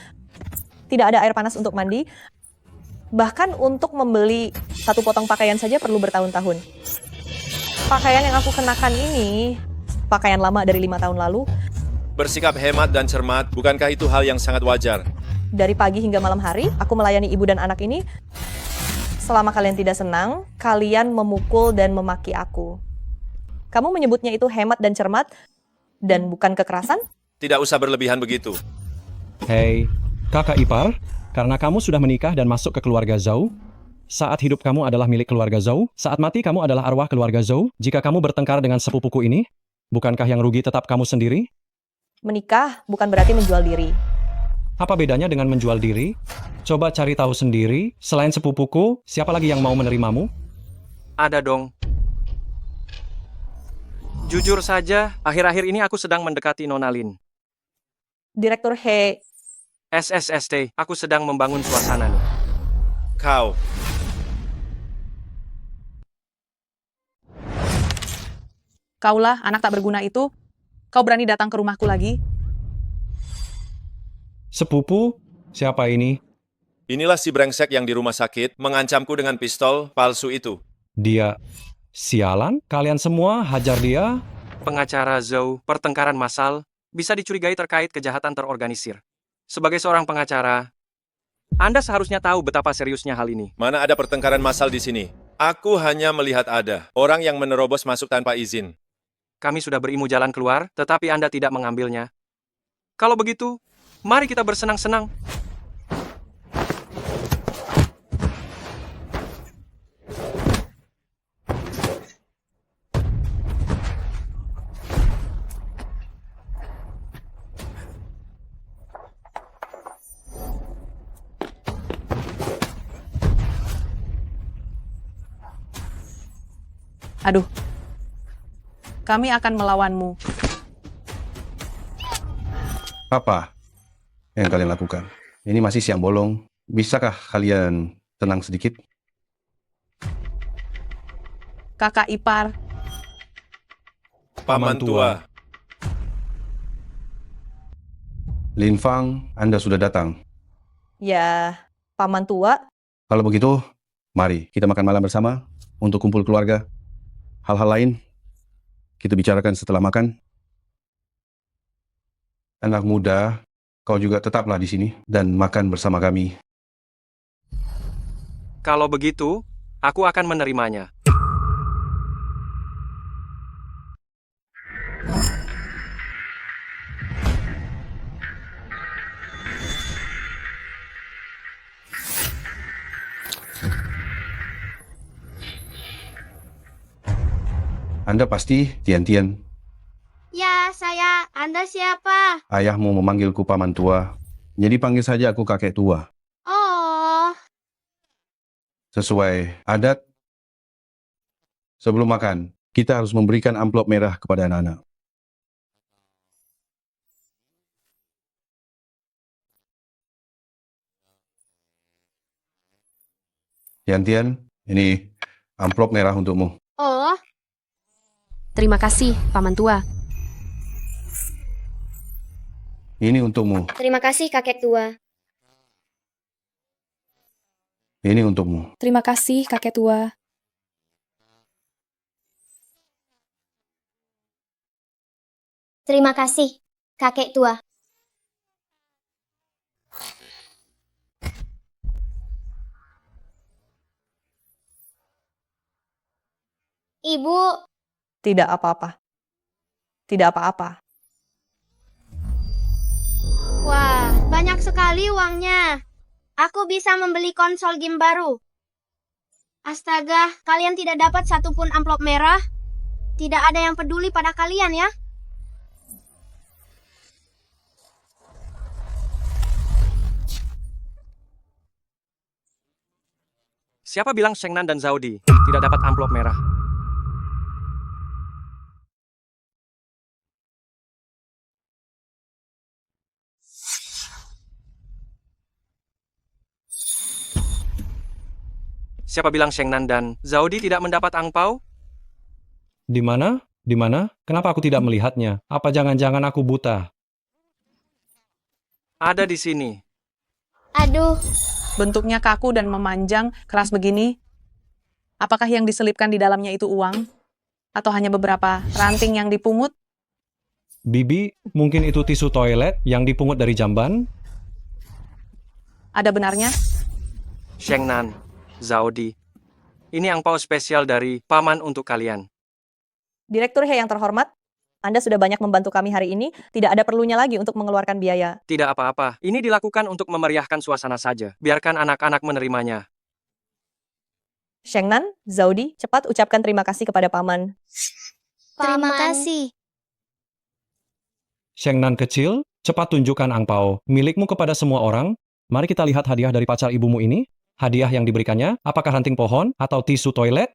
Tidak ada air panas untuk mandi. Bahkan untuk membeli satu potong pakaian saja perlu bertahun-tahun. Pakaian yang aku kenakan ini, pakaian lama dari 5 tahun lalu. Bersikap hemat dan cermat, bukankah itu hal yang sangat wajar? Dari pagi hingga malam hari, aku melayani ibu dan anak ini. Selama kalian tidak senang, kalian memukul dan memaki aku. Kamu menyebutnya itu hemat dan cermat, dan bukan kekerasan? Tidak usah berlebihan begitu. Hei, kakak ipar, karena kamu sudah menikah dan masuk ke keluarga Zhou, saat hidup kamu adalah milik keluarga Zhou, saat mati kamu adalah arwah keluarga Zhou. Jika kamu bertengkar dengan sepupuku ini, bukankah yang rugi tetap kamu sendiri? Menikah bukan berarti menjual diri. Apa bedanya dengan menjual diri? Coba cari tahu sendiri, selain sepupuku, siapa lagi yang mau menerimamu? Ada dong. Jujur saja, akhir-akhir ini aku sedang mendekati Nona Lin. Direktur He. SSST, aku sedang membangun suasana nih. Kau. Kaulah anak tak berguna itu. Kau berani datang ke rumahku lagi? Sepupu? Siapa ini? Inilah si brengsek yang di rumah sakit mengancamku dengan pistol palsu itu. Dia sialan? Kalian semua hajar dia? Pengacara Zhou, pertengkaran massal, bisa dicurigai terkait kejahatan terorganisir. Sebagai seorang pengacara, Anda seharusnya tahu betapa seriusnya hal ini. Mana ada pertengkaran massal di sini? Aku hanya melihat ada orang yang menerobos masuk tanpa izin. Kami sudah berimu jalan keluar, tetapi Anda tidak mengambilnya. Kalau begitu, mari kita bersenang-senang. Aduh. Kami akan melawanmu. Apa yang kalian lakukan? Ini masih siang bolong. Bisakah kalian tenang sedikit? Kakak ipar. Paman tua. Lin Fang, Anda sudah datang. Ya, paman tua. Kalau begitu, mari kita makan malam bersama untuk kumpul keluarga. Hal-hal lain kita bicarakan setelah makan. Anak muda, kau juga tetaplah di sini dan makan bersama kami. Kalau begitu, aku akan menerimanya. Anda pasti Tian-Tian. Ya, saya. Anda siapa? Ayahmu memanggilku paman tua. Jadi panggil saja aku kakek tua. Oh, Sesuai adat, sebelum makan, kita harus memberikan amplop merah kepada anak-anak. Tian-Tian, ini amplop merah untukmu. oh. Terima kasih, Paman Tua. Ini untukmu. Terima kasih, kakek tua. Ini untukmu. Terima kasih, kakek tua. Terima kasih, kakek tua. Ibu, Tidak apa-apa. Tidak apa-apa. wah, banyak sekali uangnya. Aku bisa membeli konsol game baru. Astaga, kalian tidak dapat satupun amplop merah? Tidak ada yang peduli pada kalian ya? Siapa bilang Shengnan dan Zaudi tidak dapat amplop merah? Siapa bilang Shengnan dan Zaudi tidak mendapat angpau? Di mana? Di mana? Kenapa aku tidak melihatnya? Apa jangan-jangan aku buta? Ada di sini. Aduh, Bentuknya kaku dan memanjang, keras begini. Apakah yang diselipkan di dalamnya itu uang? Atau hanya beberapa ranting yang dipungut? Bibi, mungkin itu tisu toilet yang dipungut dari jamban? Ada benarnya? Shengnan, Zaudi. Ini angpau spesial dari paman untuk kalian. Direktur He yang terhormat, Anda sudah banyak membantu kami hari ini. Tidak ada perlunya lagi untuk mengeluarkan biaya. Tidak apa-apa. Ini dilakukan untuk memeriahkan suasana saja. Biarkan anak-anak menerimanya. Shengnan, Zaudi, cepat ucapkan terima kasih kepada paman. terima kasih. Shengnan kecil, cepat tunjukkan angpau milikmu kepada semua orang. Mari kita lihat hadiah dari pacar ibumu ini. Hadiah yang diberikannya, apakah ranting pohon atau tisu toilet?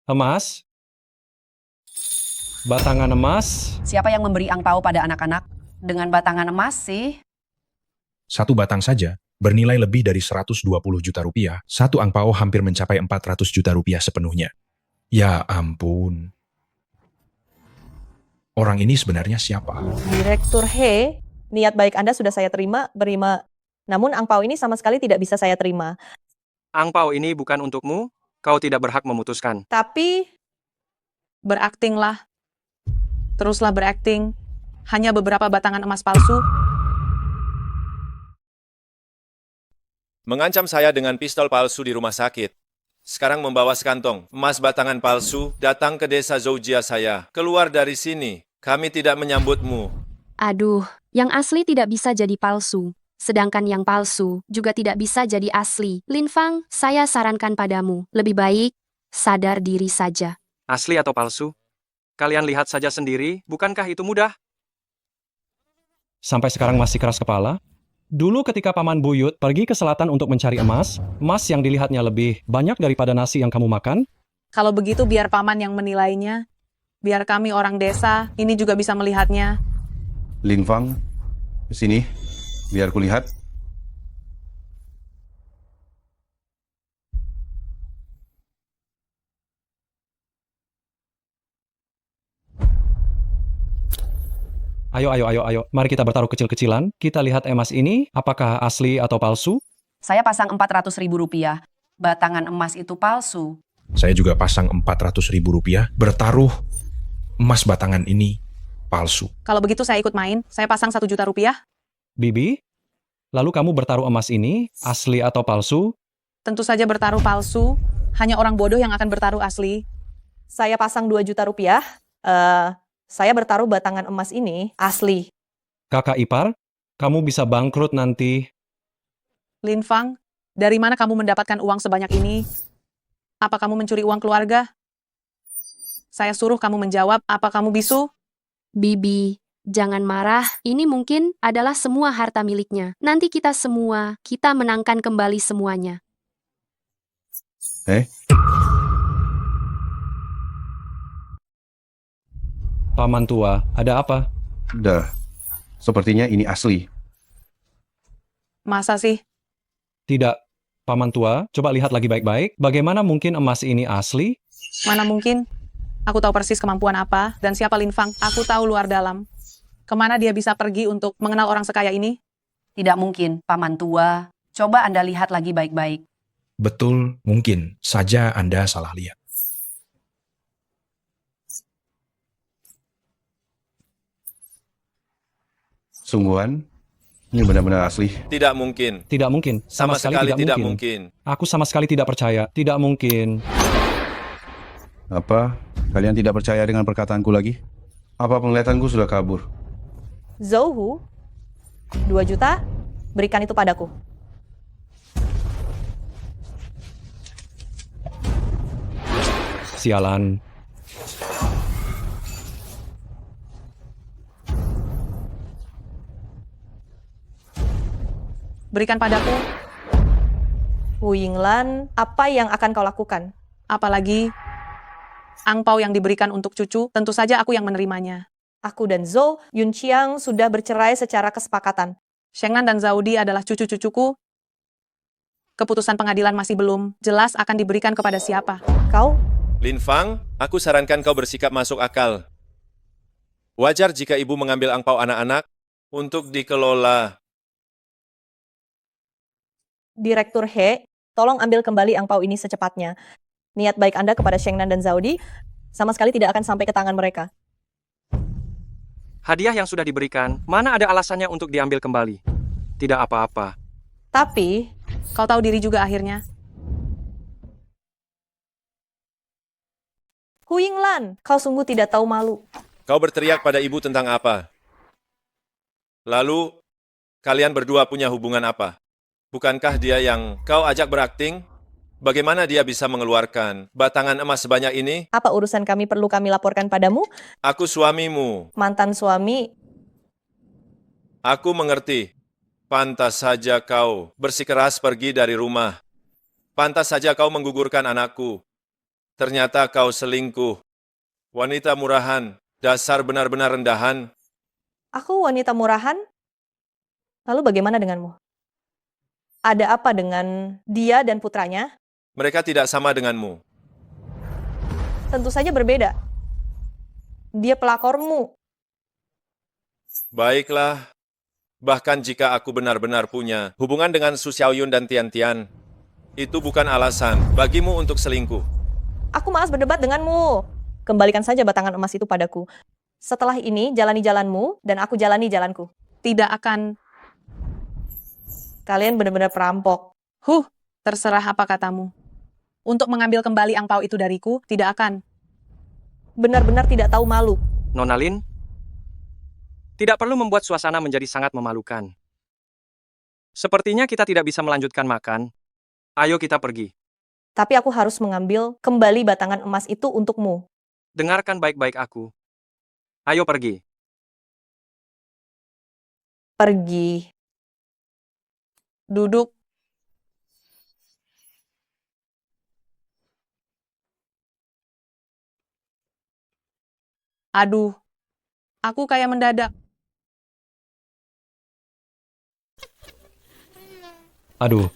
Emas? Batangan emas? Siapa yang memberi angpau pada anak-anak? Dengan batangan emas sih. Satu batang saja bernilai lebih dari 120 juta rupiah. Satu angpao hampir mencapai 400 juta rupiah sepenuhnya. Ya ampun. Orang ini sebenarnya siapa? Direktur He, niat baik Anda sudah saya terima. Namun angpau ini sama sekali tidak bisa saya terima. Angpau ini bukan untukmu. Kau tidak berhak memutuskan. Tapi Beraktinglah. Teruslah berakting. Hanya beberapa batangan emas palsu. Mengancam saya dengan pistol palsu di rumah sakit. Sekarang membawa sekantong emas batangan palsu, datang ke desa Zoujia saya. Keluar dari sini, kami tidak menyambutmu. Aduh, yang asli tidak bisa jadi palsu. Sedangkan yang palsu juga tidak bisa jadi asli. Lin Fang, saya sarankan padamu, lebih baik sadar diri saja. Asli atau palsu? Kalian lihat saja sendiri, bukankah itu mudah? Sampai sekarang masih keras kepala? Dulu ketika Paman Buyut pergi ke selatan untuk mencari emas yang dilihatnya lebih banyak daripada nasi yang kamu makan? Kalau begitu biar paman yang menilainya. Biar kami orang desa ini juga bisa melihatnya. Lin Fang, sini. Biar kulihat. Ayo. Mari kita bertaruh kecil-kecilan. Kita lihat emas ini, apakah asli atau palsu? Saya pasang 400.000 rupiah. Batangan emas itu palsu. Saya juga pasang 400.000 rupiah. Bertaruh emas batangan ini palsu. Kalau begitu saya ikut main. Saya pasang 1 juta rupiah. Bibi, lalu kamu bertaruh emas ini, asli atau palsu? Tentu saja bertaruh palsu. Hanya orang bodoh yang akan bertaruh asli. saya pasang 2 juta rupiah. Saya bertaruh batangan emas ini asli. Kakak ipar, kamu bisa bangkrut nanti. Lin Fang, dari mana kamu mendapatkan uang sebanyak ini? Apa kamu mencuri uang keluarga? Saya suruh kamu menjawab, apa kamu bisu? Bibi, jangan marah. Ini mungkin adalah semua harta miliknya. Nanti kita menangkan kembali semuanya. Paman tua, ada apa? Dah, sepertinya ini asli. Masa sih? Tidak, Paman tua, coba lihat lagi baik-baik. Bagaimana mungkin emas ini asli? Mana mungkin? Aku tahu persis kemampuan apa dan siapa Lin Fang. Aku tahu luar dalam. Kemana dia bisa pergi untuk mengenal orang sekaya ini? Tidak mungkin, paman tua. Coba Anda lihat lagi baik-baik. Betul, mungkin saja Anda salah lihat. Sungguhan, ini benar-benar asli. Tidak mungkin. Tidak mungkin. Sama sekali tidak mungkin. Aku sama sekali tidak percaya. Tidak mungkin. Apa? Kalian tidak percaya dengan perkataanku lagi? Apa penglihatanku sudah kabur? Zhou, 2 juta, berikan itu padaku. Sialan. Berikan padaku. Wu Yinglan, apa yang akan kau lakukan? Apalagi angpau yang diberikan untuk cucu, tentu saja aku yang menerimanya. Aku dan Zhou Yunqiang sudah bercerai secara kesepakatan. Shengnan dan Zaudi adalah cucu-cucuku. Keputusan pengadilan masih belum jelas akan diberikan kepada siapa. Kau? Lin Fang, aku sarankan kau bersikap masuk akal. Wajar jika ibu mengambil angpau anak-anak untuk dikelola. Direktur He, tolong ambil kembali angpau ini secepatnya. Niat baik Anda kepada Shengnan dan Zaudi sama sekali tidak akan sampai ke tangan mereka. Hadiah yang sudah diberikan, mana ada alasannya untuk diambil kembali? Tidak apa-apa. Tapi, kau tahu diri juga akhirnya. Hu Yinglan, kau sungguh tidak tahu malu. Kau berteriak pada ibu tentang apa? Lalu, kalian berdua punya hubungan apa? Bukankah dia yang kau ajak berakting? Bagaimana dia bisa mengeluarkan batangan emas sebanyak ini? Apa urusan kami perlu kami laporkan padamu? Aku suamimu. Mantan suami. Aku mengerti. Pantas saja kau bersikeras pergi dari rumah. Pantas saja kau menggugurkan anakku. Ternyata kau selingkuh. Wanita murahan, dasar benar-benar rendahan. Aku wanita murahan? Lalu bagaimana denganmu? Ada apa dengan dia dan putranya? Mereka tidak sama denganmu. Tentu saja berbeda. Dia pelakormu. Baiklah. Bahkan jika aku benar-benar punya hubungan dengan Su Xiaoyun dan Tian Tian, itu bukan alasan bagimu untuk selingkuh. Aku malas berdebat denganmu. Kembalikan saja batangan emas itu padaku. Setelah ini, jalani jalanmu, dan aku jalani jalanku. Tidak akan. Kalian benar-benar perampok. Terserah apa katamu. Untuk mengambil kembali angpau itu dariku, tidak akan. Benar-benar tidak tahu malu. Nona Lin, tidak perlu membuat suasana menjadi sangat memalukan. Sepertinya kita tidak bisa melanjutkan makan. Ayo kita pergi. Tapi aku harus mengambil kembali batangan emas itu untukmu. Dengarkan baik-baik aku. Ayo pergi. Pergi. Duduk. Aduh, aku kayak mendadak. Aduh.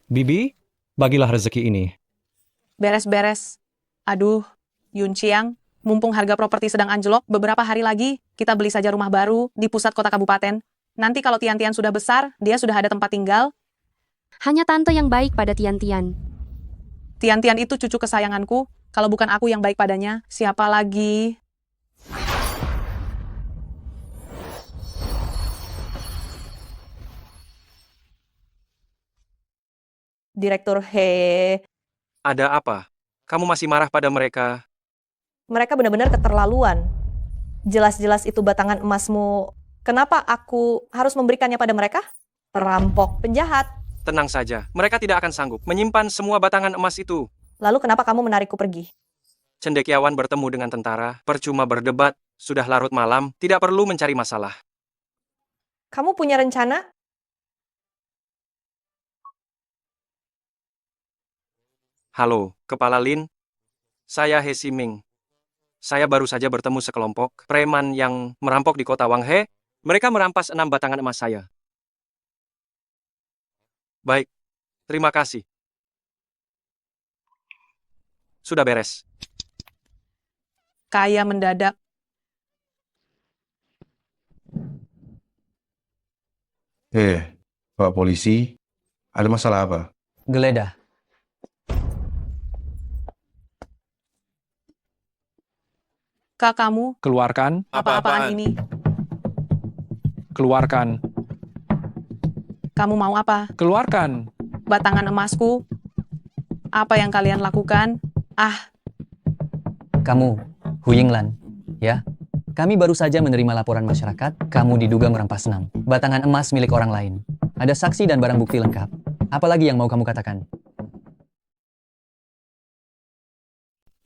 Bibi, bagilah rezeki ini. Beres-beres. Aduh, Yun Chiang, mumpung harga properti sedang anjlok, beberapa hari lagi kita beli saja rumah baru di pusat kota kabupaten. Nanti kalau Tian-Tian sudah besar, dia sudah ada tempat tinggal. Hanya tante yang baik pada Tian-Tian. Tian-Tian itu cucu kesayanganku. Kalau bukan aku yang baik padanya, siapa lagi? Direktur He. Ada apa? Kamu masih marah pada mereka? Mereka benar-benar keterlaluan. Jelas-jelas itu batangan emasmu. Kenapa aku harus memberikannya pada mereka? Perampok, penjahat. Tenang saja, mereka tidak akan sanggup menyimpan semua batangan emas itu. Lalu kenapa kamu menarikku pergi? Cendekiawan bertemu dengan tentara, percuma berdebat, sudah larut malam, tidak perlu mencari masalah. Kamu punya rencana? Halo, Kepala Lin. Saya He Siming. Saya baru saja bertemu sekelompok preman yang merampok di kota Wanghe. Mereka merampas 6 batangan emas saya. Baik, terima kasih. Sudah beres. Kayak mendadak. Pak polisi, Ada masalah apa? Geledah. Kak, kamu Keluarkan, apa-apaan ini? keluarkan, Kamu mau apa? keluarkan. Batangan emasku? Apa yang kalian lakukan? Ah, Kamu, Hu Yinglan, ya? Kami baru saja menerima laporan masyarakat, kamu diduga merampas 6 batangan emas milik orang lain. Ada saksi dan barang bukti lengkap. Apalagi yang mau kamu katakan?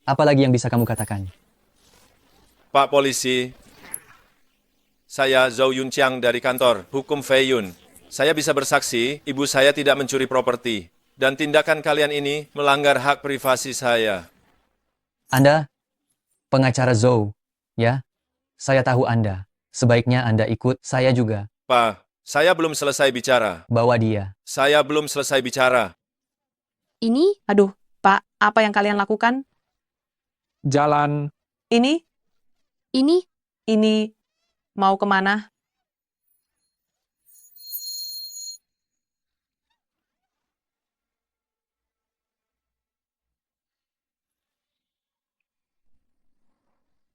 Apalagi yang bisa kamu katakan? Pak Polisi, saya Zhou Yunqiang dari kantor Hukum Fei Yun. Saya bisa bersaksi, ibu saya tidak mencuri properti. Dan tindakan kalian ini melanggar hak privasi saya. Anda, pengacara Zhou, ya? Saya tahu Anda. Sebaiknya Anda ikut saya juga. Pak, saya belum selesai bicara. Bawa dia. Saya belum selesai bicara. Ini? aduh, Pak, apa yang kalian lakukan? Jalan, Ini? Ini? Ini mau kemana?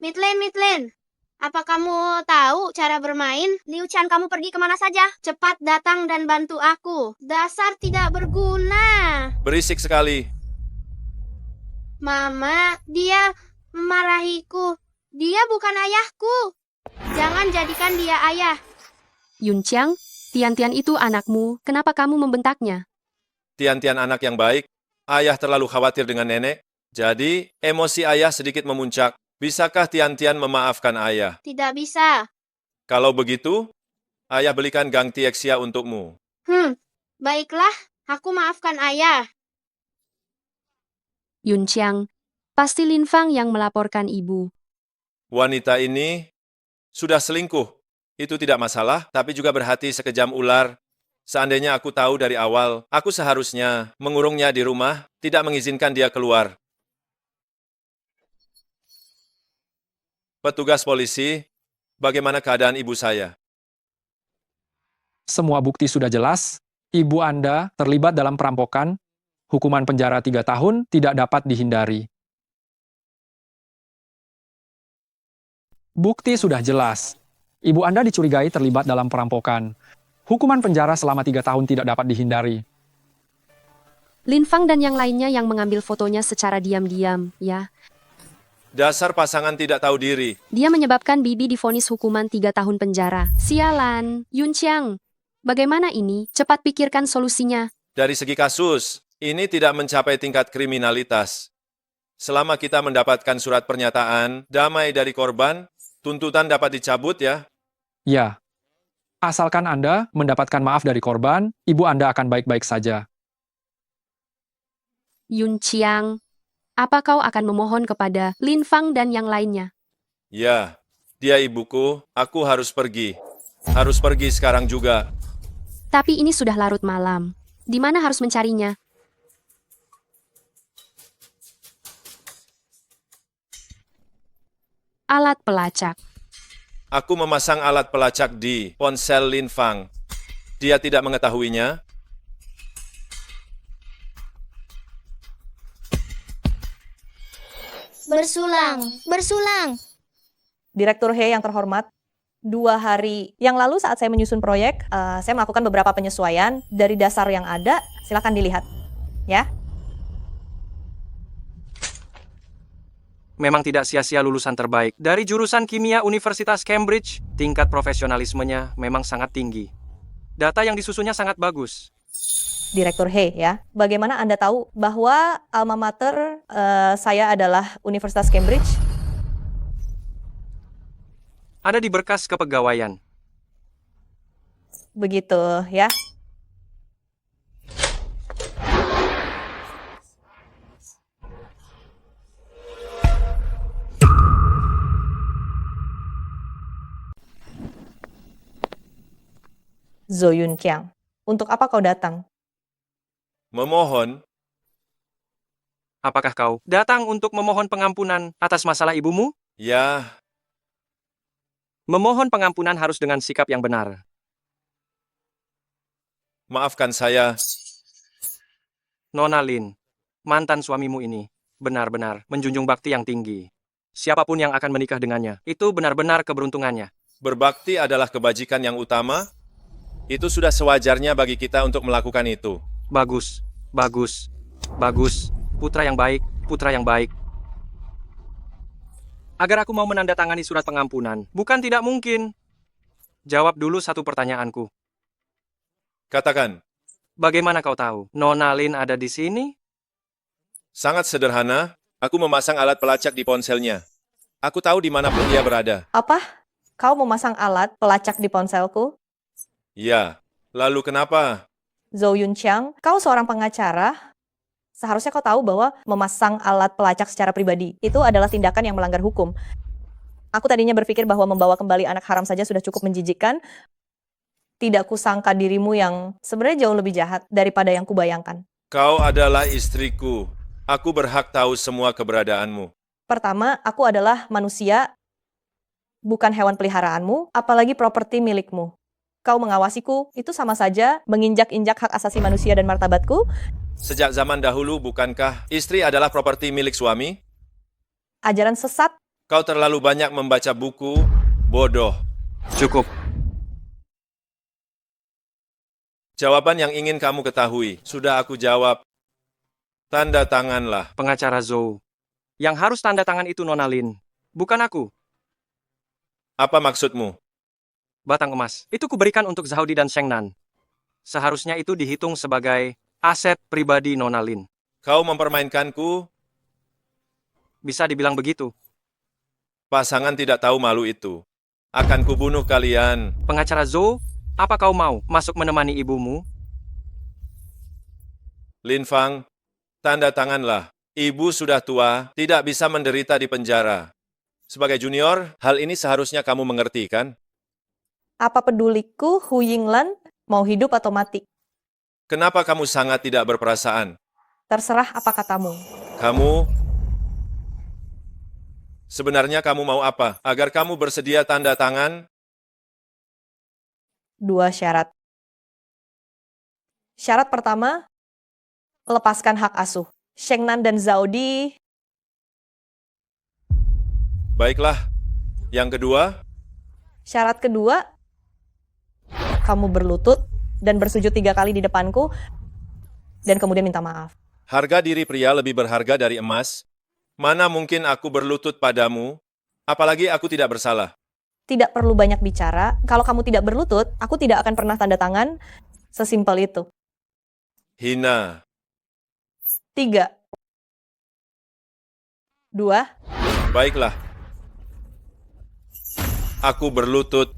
Midland. Apa kamu tahu cara bermain? Liu Chan, kamu pergi kemana saja? Cepat datang dan bantu aku. Dasar tidak berguna. Berisik sekali. Mama, dia memarahiku. Dia bukan ayahku. Jangan jadikan dia ayah. Yunqiang, Tian-Tian itu anakmu, kenapa kamu membentaknya? Tian-Tian anak yang baik. Ayah terlalu khawatir dengan nenek. Jadi, emosi ayah sedikit memuncak. Bisakah Tian-Tian memaafkan ayah? Tidak bisa. Kalau begitu, ayah belikan Gang Tiexia untukmu. Baiklah. Aku maafkan ayah. Yunqiang, pasti Lin Fang yang melaporkan ibu. Wanita ini sudah selingkuh. Itu tidak masalah, tapi juga berhati sekejam ular. Seandainya aku tahu dari awal, aku seharusnya mengurungnya di rumah, tidak mengizinkan dia keluar. Petugas polisi, bagaimana keadaan ibu saya? semua bukti sudah jelas. Ibu Anda terlibat dalam perampokan. Hukuman penjara 3 tahun tidak dapat dihindari. Bukti sudah jelas. Ibu Anda dicurigai terlibat dalam perampokan. Hukuman penjara selama 3 tahun tidak dapat dihindari. Lin Fang dan yang lainnya yang mengambil fotonya secara diam-diam, ya. Dasar pasangan tidak tahu diri. Dia menyebabkan Bibi divonis hukuman 3 tahun penjara. Sialan, Yunqiang. Bagaimana ini? Cepat pikirkan solusinya. Dari segi kasus, ini tidak mencapai tingkat kriminalitas. Selama kita mendapatkan surat pernyataan damai dari korban, tuntutan dapat dicabut ya. Ya. Asalkan Anda mendapatkan maaf dari korban, ibu Anda akan baik-baik saja. Yunqiang, apa kau akan memohon kepada Lin Fang dan yang lainnya? Ya, dia ibuku, aku harus pergi. Harus pergi sekarang juga. Tapi ini sudah larut malam. Di mana harus mencarinya? Alat pelacak. Aku memasang alat pelacak di ponsel Lin Fang. Dia tidak mengetahuinya. Bersulang. Direktur He yang terhormat, 2 hari yang lalu saat saya menyusun proyek, saya melakukan beberapa penyesuaian dari dasar yang ada. Silakan dilihat, ya. Memang tidak sia-sia lulusan terbaik. Dari jurusan kimia Universitas Cambridge, tingkat profesionalismenya memang sangat tinggi. Data yang disusunnya sangat bagus. Direktur He, ya. Bagaimana Anda tahu bahwa alma mater saya adalah Universitas Cambridge? Ada di berkas kepegawaian. Begitu, ya. Zhou Yunqiang, untuk apa kau datang? Memohon. Apakah kau datang untuk memohon pengampunan atas masalah ibumu? Ya. Memohon pengampunan harus dengan sikap yang benar. Maafkan saya. Nona Lin, mantan suamimu ini benar-benar menjunjung bakti yang tinggi. Siapapun yang akan menikah dengannya, itu benar-benar keberuntungannya. Berbakti adalah kebajikan yang utama. Itu sudah sewajarnya bagi kita untuk melakukan itu. Bagus, bagus, bagus. Putra yang baik, putra yang baik. Agar aku mau menandatangani surat pengampunan, bukan tidak mungkin. Jawab dulu satu pertanyaanku. Katakan. Bagaimana kau tahu Nona Lin ada di sini? Sangat sederhana, aku memasang alat pelacak di ponselnya. Aku tahu di mana pun dia berada. Apa? Kau memasang alat pelacak di ponselku? Ya, lalu kenapa? Zhou Yunqiang, kau seorang pengacara. Seharusnya kau tahu bahwa memasang alat pelacak secara pribadi itu adalah tindakan yang melanggar hukum. Aku tadinya berpikir bahwa membawa kembali anak haram saja sudah cukup menjijikkan. Tidak kusangka dirimu yang sebenarnya jauh lebih jahat daripada yang kubayangkan. Kau adalah istriku. Aku berhak tahu semua keberadaanmu. Pertama, aku adalah manusia, bukan hewan peliharaanmu, apalagi properti milikmu. Kau mengawasiku, itu sama saja menginjak-injak hak asasi manusia dan martabatku. Sejak zaman dahulu, bukankah istri adalah properti milik suami? Ajaran sesat. Kau terlalu banyak membaca buku, bodoh. Cukup. Jawaban yang ingin kamu ketahui, sudah aku jawab. Tanda tanganlah. Pengacara Zhou. Yang harus tanda tangan itu Nona Lin, bukan aku. Apa maksudmu? Batang emas. Itu kuberikan untuk Zhaudi dan Sheng Nan. Seharusnya itu dihitung sebagai aset pribadi Nona Lin. Kau mempermainkanku? Bisa dibilang begitu. Pasangan tidak tahu malu itu. Akan kubunuh kalian. Pengacara Zhou, apa kau mau masuk menemani ibumu? Lin Fang, tanda tanganlah. Ibu sudah tua, tidak bisa menderita di penjara. Sebagai junior, hal ini seharusnya kamu mengerti, kan? Apa peduliku Hu Yinglan mau hidup atau mati? Kenapa kamu sangat tidak berperasaan? Terserah apa katamu. Sebenarnya kamu mau apa? Agar kamu bersedia tanda tangan? 2 syarat. Syarat pertama, lepaskan hak asuh. Sheng Nan dan Zhaudi. Baiklah. Yang kedua? Syarat kedua, kamu berlutut dan bersujud 3 kali di depanku, dan kemudian minta maaf. Harga diri pria lebih berharga dari emas. Mana mungkin aku berlutut padamu, apalagi aku tidak bersalah. Tidak perlu banyak bicara. Kalau kamu tidak berlutut, aku tidak akan pernah tanda tangan. Sesimpel itu. Hina. 3, 2. Baiklah. Aku berlutut.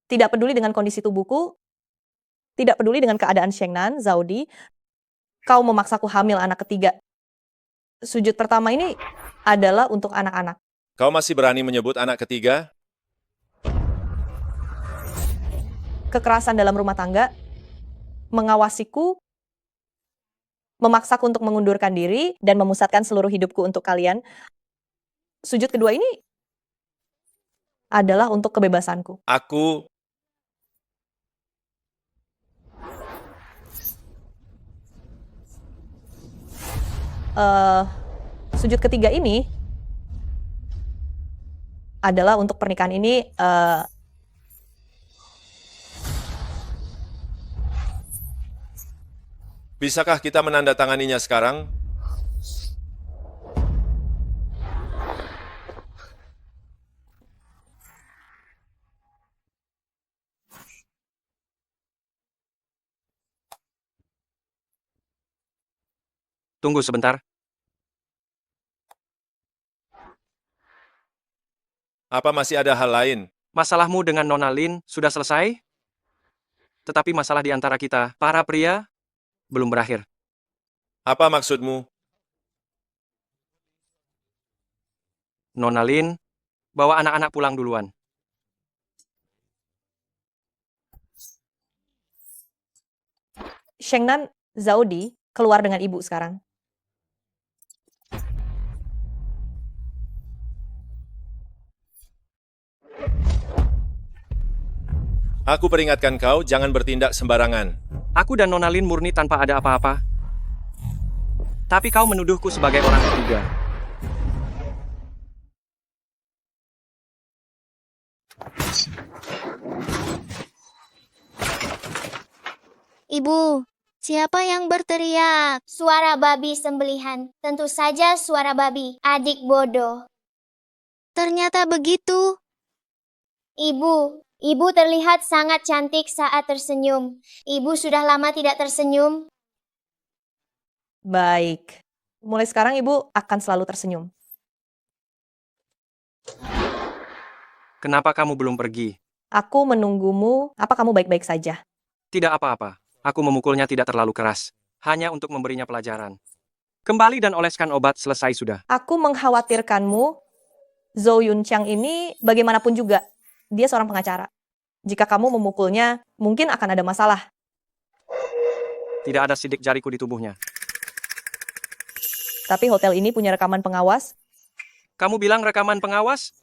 Tidak peduli dengan kondisi tubuhku, tidak peduli dengan keadaan Sheng Nan, Zhaudi, kau memaksaku hamil anak ketiga. Sujud pertama ini adalah untuk anak-anak. Kau masih berani menyebut anak ketiga? Kekerasan dalam rumah tangga, mengawasiku, memaksaku untuk mengundurkan diri, dan memusatkan seluruh hidupku untuk kalian. Sujud kedua ini adalah untuk kebebasanku. Sujud ketiga ini adalah untuk pernikahan ini. Bisakah kita menandatanganinya sekarang? Tunggu sebentar. Apa masih ada hal lain? Masalahmu dengan Nona Lin sudah selesai? Tetapi masalah di antara kita, para pria, belum berakhir. Apa maksudmu? Nona Lin, bawa anak-anak pulang duluan. Shengnan, Zaudi, keluar dengan ibu sekarang. Aku peringatkan kau, jangan bertindak sembarangan. Aku dan Nona Lin murni tanpa ada apa-apa. Tapi kau menuduhku sebagai orang ketiga. Ibu, siapa yang berteriak? Suara babi sembelihan. Tentu saja suara babi, adik bodoh. Ternyata begitu. Ibu terlihat sangat cantik saat tersenyum. Ibu sudah lama tidak tersenyum. Baik. Mulai sekarang ibu akan selalu tersenyum. Kenapa kamu belum pergi? Aku menunggumu. Apa kamu baik-baik saja? Tidak apa-apa. Aku memukulnya tidak terlalu keras. Hanya untuk memberinya pelajaran. Kembali dan oleskan obat, selesai sudah. Aku mengkhawatirkanmu. Zhou Yunqiang ini bagaimanapun juga, dia seorang pengacara. Jika kamu memukulnya, mungkin akan ada masalah. Tidak ada sidik jariku di tubuhnya. Tapi hotel ini punya rekaman pengawas. Kamu bilang rekaman pengawas?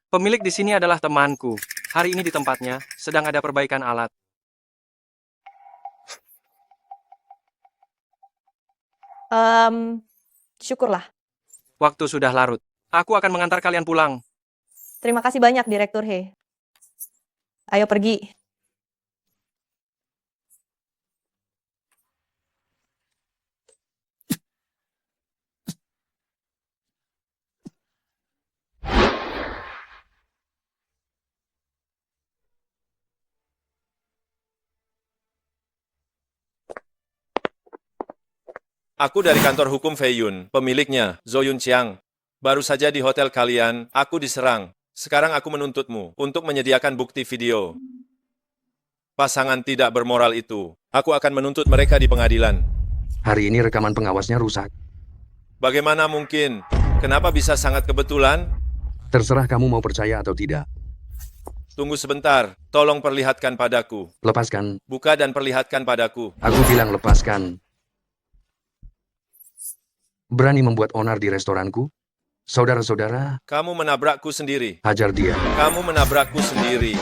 Pemilik di sini adalah temanku. Hari ini di tempatnya, sedang ada perbaikan alat. Syukurlah. Waktu sudah larut. Aku akan mengantar kalian pulang. Terima kasih banyak, Direktur He. Ayo pergi. Aku dari kantor hukum Fei Yun, pemiliknya, Zhou Yunqiang. Baru saja di hotel kalian, aku diserang. Sekarang aku menuntutmu untuk menyediakan bukti video. Pasangan tidak bermoral itu, aku akan menuntut mereka di pengadilan. Hari ini rekaman pengawasnya rusak. Bagaimana mungkin? Kenapa bisa sangat kebetulan? Terserah kamu mau percaya atau tidak. Tunggu sebentar, tolong perlihatkan padaku. Lepaskan. Buka dan perlihatkan padaku. Aku bilang lepaskan. Berani membuat onar di restoranku? Saudara-saudara, Kamu menabrakku sendiri. hajar dia. Kamu menabrakku sendiri.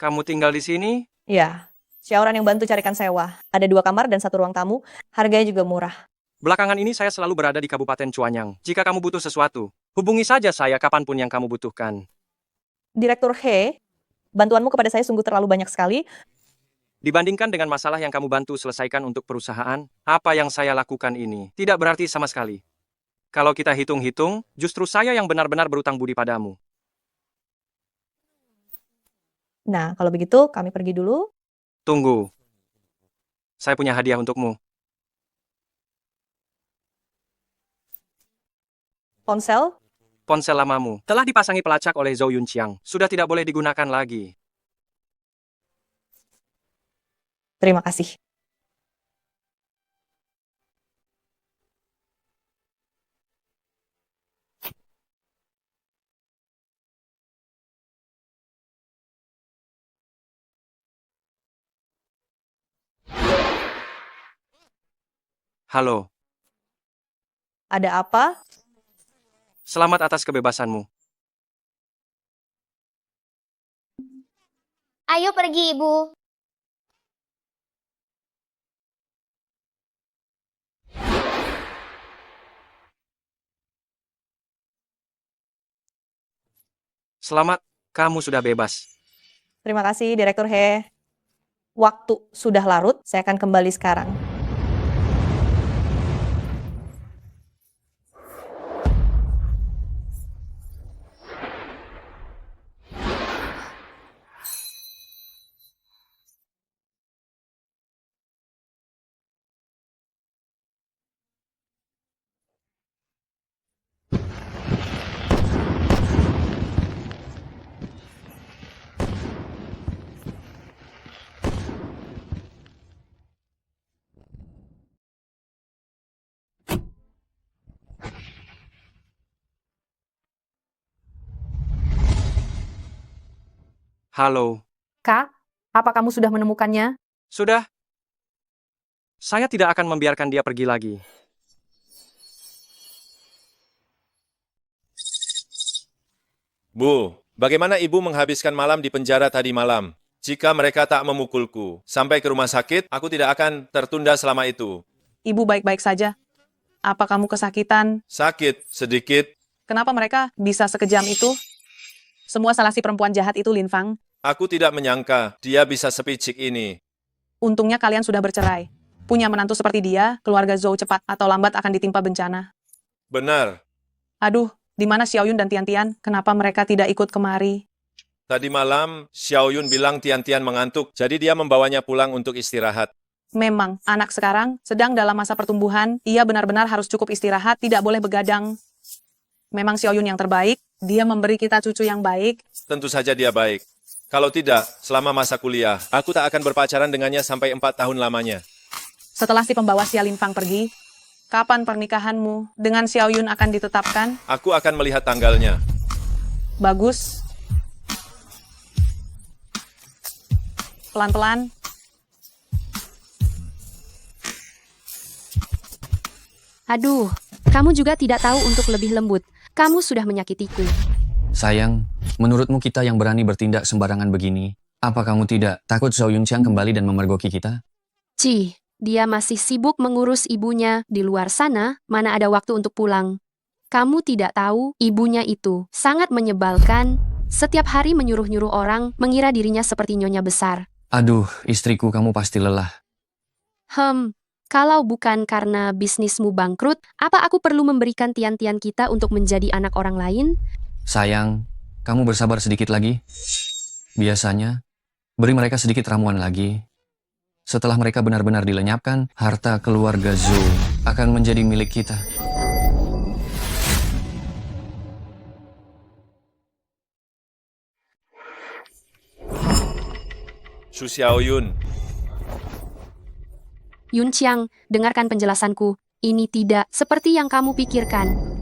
Kamu tinggal di sini? Ya, Xiaoran yang bantu carikan sewa. Ada 2 kamar dan 1 ruang tamu. Harganya juga murah. Belakangan ini saya selalu berada di Kabupaten Chuanyang. Jika kamu butuh sesuatu, hubungi saja saya kapanpun yang kamu butuhkan. Direktur He, bantuanmu kepada saya sungguh terlalu banyak sekali. Dibandingkan dengan masalah yang kamu bantu selesaikan untuk perusahaan, apa yang saya lakukan ini tidak berarti sama sekali. Kalau kita hitung-hitung, justru saya yang benar-benar berutang budi padamu. Nah, kalau begitu kami pergi dulu. Tunggu. Saya punya hadiah untukmu. Ponsel? Ponsel lamamu telah dipasangi pelacak oleh Zhou Yunqiang. Sudah tidak boleh digunakan lagi. Terima kasih. Halo, Ada apa? selamat atas kebebasanmu. Ayo pergi, Ibu. Selamat, kamu sudah bebas. Terima kasih, Direktur He. Waktu sudah larut, saya akan kembali sekarang. Halo. Kak, apa kamu sudah menemukannya? Sudah. Saya tidak akan membiarkan dia pergi lagi. Bu, bagaimana ibu menghabiskan malam di penjara tadi malam? Jika mereka tak memukulku sampai ke rumah sakit, aku tidak akan tertunda selama itu. Ibu baik-baik saja. Apa kamu kesakitan? Sakit, sedikit. Kenapa mereka bisa sekejam itu? Semua salah si perempuan jahat itu, Lin Fang. Aku tidak menyangka dia bisa sepicik ini. Untungnya kalian sudah bercerai. Punya menantu seperti dia, keluarga Zhou cepat atau lambat akan ditimpa bencana. Benar. Aduh, di mana Xiaoyun dan Tian-Tian? Kenapa mereka tidak ikut kemari? Tadi malam, Xiaoyun bilang Tian-Tian mengantuk, jadi dia membawanya pulang untuk istirahat. Memang, anak sekarang sedang dalam masa pertumbuhan, ia benar-benar harus cukup istirahat, tidak boleh begadang. Memang Xiaoyun yang terbaik, dia memberi kita cucu yang baik. Tentu saja dia baik. Kalau tidak, selama masa kuliah, aku tak akan berpacaran dengannya sampai 4 tahun lamanya. Setelah si pembawa Xia Lin Fang pergi, kapan pernikahanmu dengan Xiaoyun akan ditetapkan? Aku akan melihat tanggalnya. Bagus. Pelan-pelan. Aduh, kamu juga tidak tahu untuk lebih lembut. Kamu sudah menyakitiku. Sayang, menurutmu kita yang berani bertindak sembarangan begini, apa kamu tidak takut Zhou Yunqiang kembali dan memergoki kita? Cih, dia masih sibuk mengurus ibunya di luar sana, mana ada waktu untuk pulang. Kamu tidak tahu, ibunya itu sangat menyebalkan. Setiap hari menyuruh-nyuruh orang mengira dirinya seperti nyonya besar. Aduh, istriku, kamu pasti lelah. Kalau bukan karena bisnismu bangkrut, apa aku perlu memberikan Tian-Tian kita untuk menjadi anak orang lain? Sayang, kamu bersabar sedikit lagi. Biasanya, beri mereka sedikit ramuan lagi. Setelah mereka benar-benar dilenyapkan, harta keluarga Zhou akan menjadi milik kita. Su Xiaoyun. Yunqiang, dengarkan penjelasanku. Ini tidak seperti yang kamu pikirkan.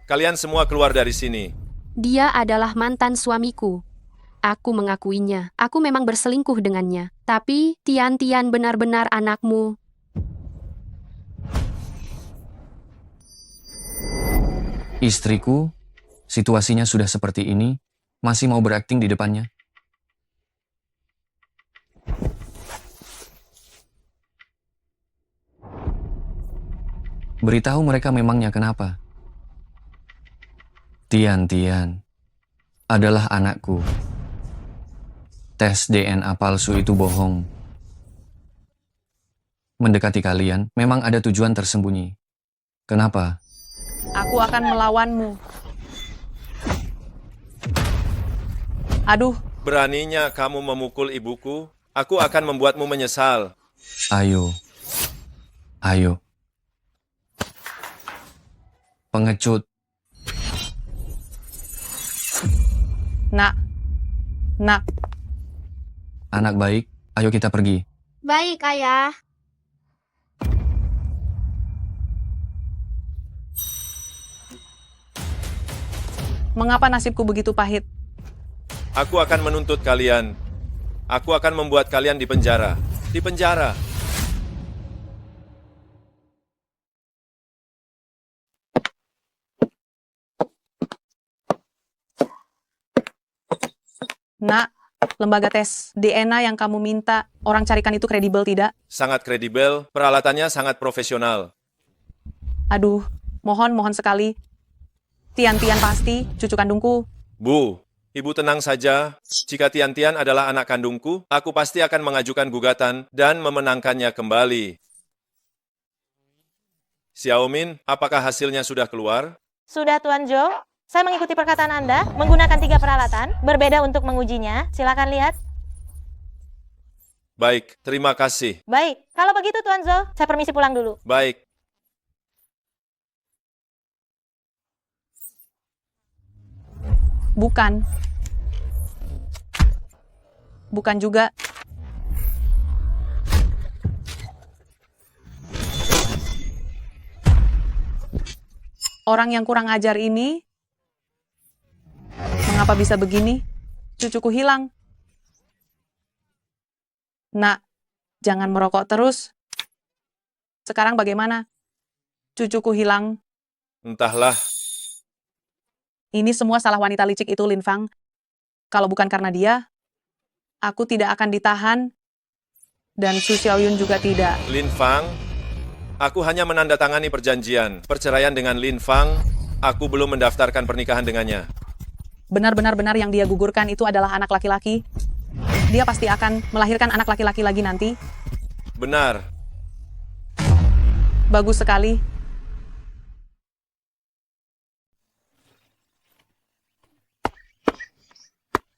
Kalian semua keluar dari sini. Dia adalah mantan suamiku. Aku mengakuinya. Aku memang berselingkuh dengannya. Tapi, Tian-Tian benar-benar anakmu. Istriku, situasinya sudah seperti ini, masih mau berakting di depannya? Beritahu mereka memangnya kenapa. Tian-Tian adalah anakku. Tes DNA palsu itu bohong. Mendekati kalian memang ada tujuan tersembunyi. Kenapa? Aku akan melawanmu. Aduh. Beraninya kamu memukul ibuku, aku akan membuatmu menyesal. Ayo. Ayo. Pengecut. Nak. Anak baik, ayo kita pergi. Baik, Ayah. Mengapa nasibku begitu pahit? Aku akan menuntut kalian. Aku akan membuat kalian di penjara. Di penjara. Nak, lembaga tes DNA yang kamu minta, orang carikan itu kredibel tidak? Sangat kredibel, peralatannya sangat profesional. Aduh, mohon sekali. Tian-Tian pasti, cucu kandungku. Bu, ibu tenang saja. Jika Tian-Tian adalah anak kandungku, aku pasti akan mengajukan gugatan dan memenangkannya kembali. Xiaomin, apakah hasilnya sudah keluar? Sudah, Tuan Zhou. Saya mengikuti perkataan Anda, menggunakan 3 peralatan, berbeda untuk mengujinya. Silakan lihat. Baik, terima kasih. Baik, kalau begitu Tuan Zhou, saya permisi pulang dulu. Baik. Bukan. Bukan juga. Orang yang kurang ajar ini, mengapa bisa begini? Cucuku hilang. Nak, jangan merokok terus. Sekarang bagaimana? Cucuku hilang. Entahlah, Ini semua salah wanita licik itu, Lin Fang. Kalau bukan karena dia, aku tidak akan ditahan. Dan Su Xiaoyun juga tidak. Lin Fang, aku hanya menandatangani perjanjian perceraian dengan Lin Fang. Aku belum mendaftarkan pernikahan dengannya. Benar-benar yang dia gugurkan itu adalah anak laki-laki. Dia pasti akan melahirkan anak laki-laki lagi nanti. Benar. Bagus sekali.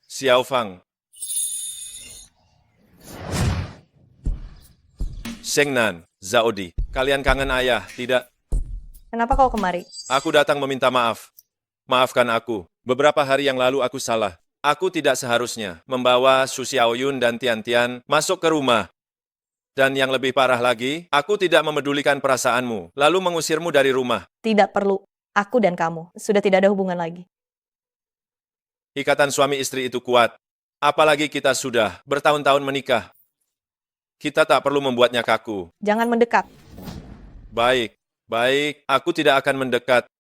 Xiao Fang. Shengnan, Zaodi, kalian kangen ayah, tidak? Kenapa kau kemari? Aku datang meminta maaf. Maafkan aku. Beberapa hari yang lalu aku salah. Aku tidak seharusnya membawa Su Xiaoyun dan Tian Tian masuk ke rumah. Dan yang lebih parah lagi, aku tidak memedulikan perasaanmu, lalu mengusirmu dari rumah. Tidak perlu. Aku dan kamu sudah tidak ada hubungan lagi. Ikatan suami istri itu kuat. Apalagi kita sudah bertahun-tahun menikah. Kita tak perlu membuatnya kaku. Jangan mendekat. Baik, aku tidak akan mendekat.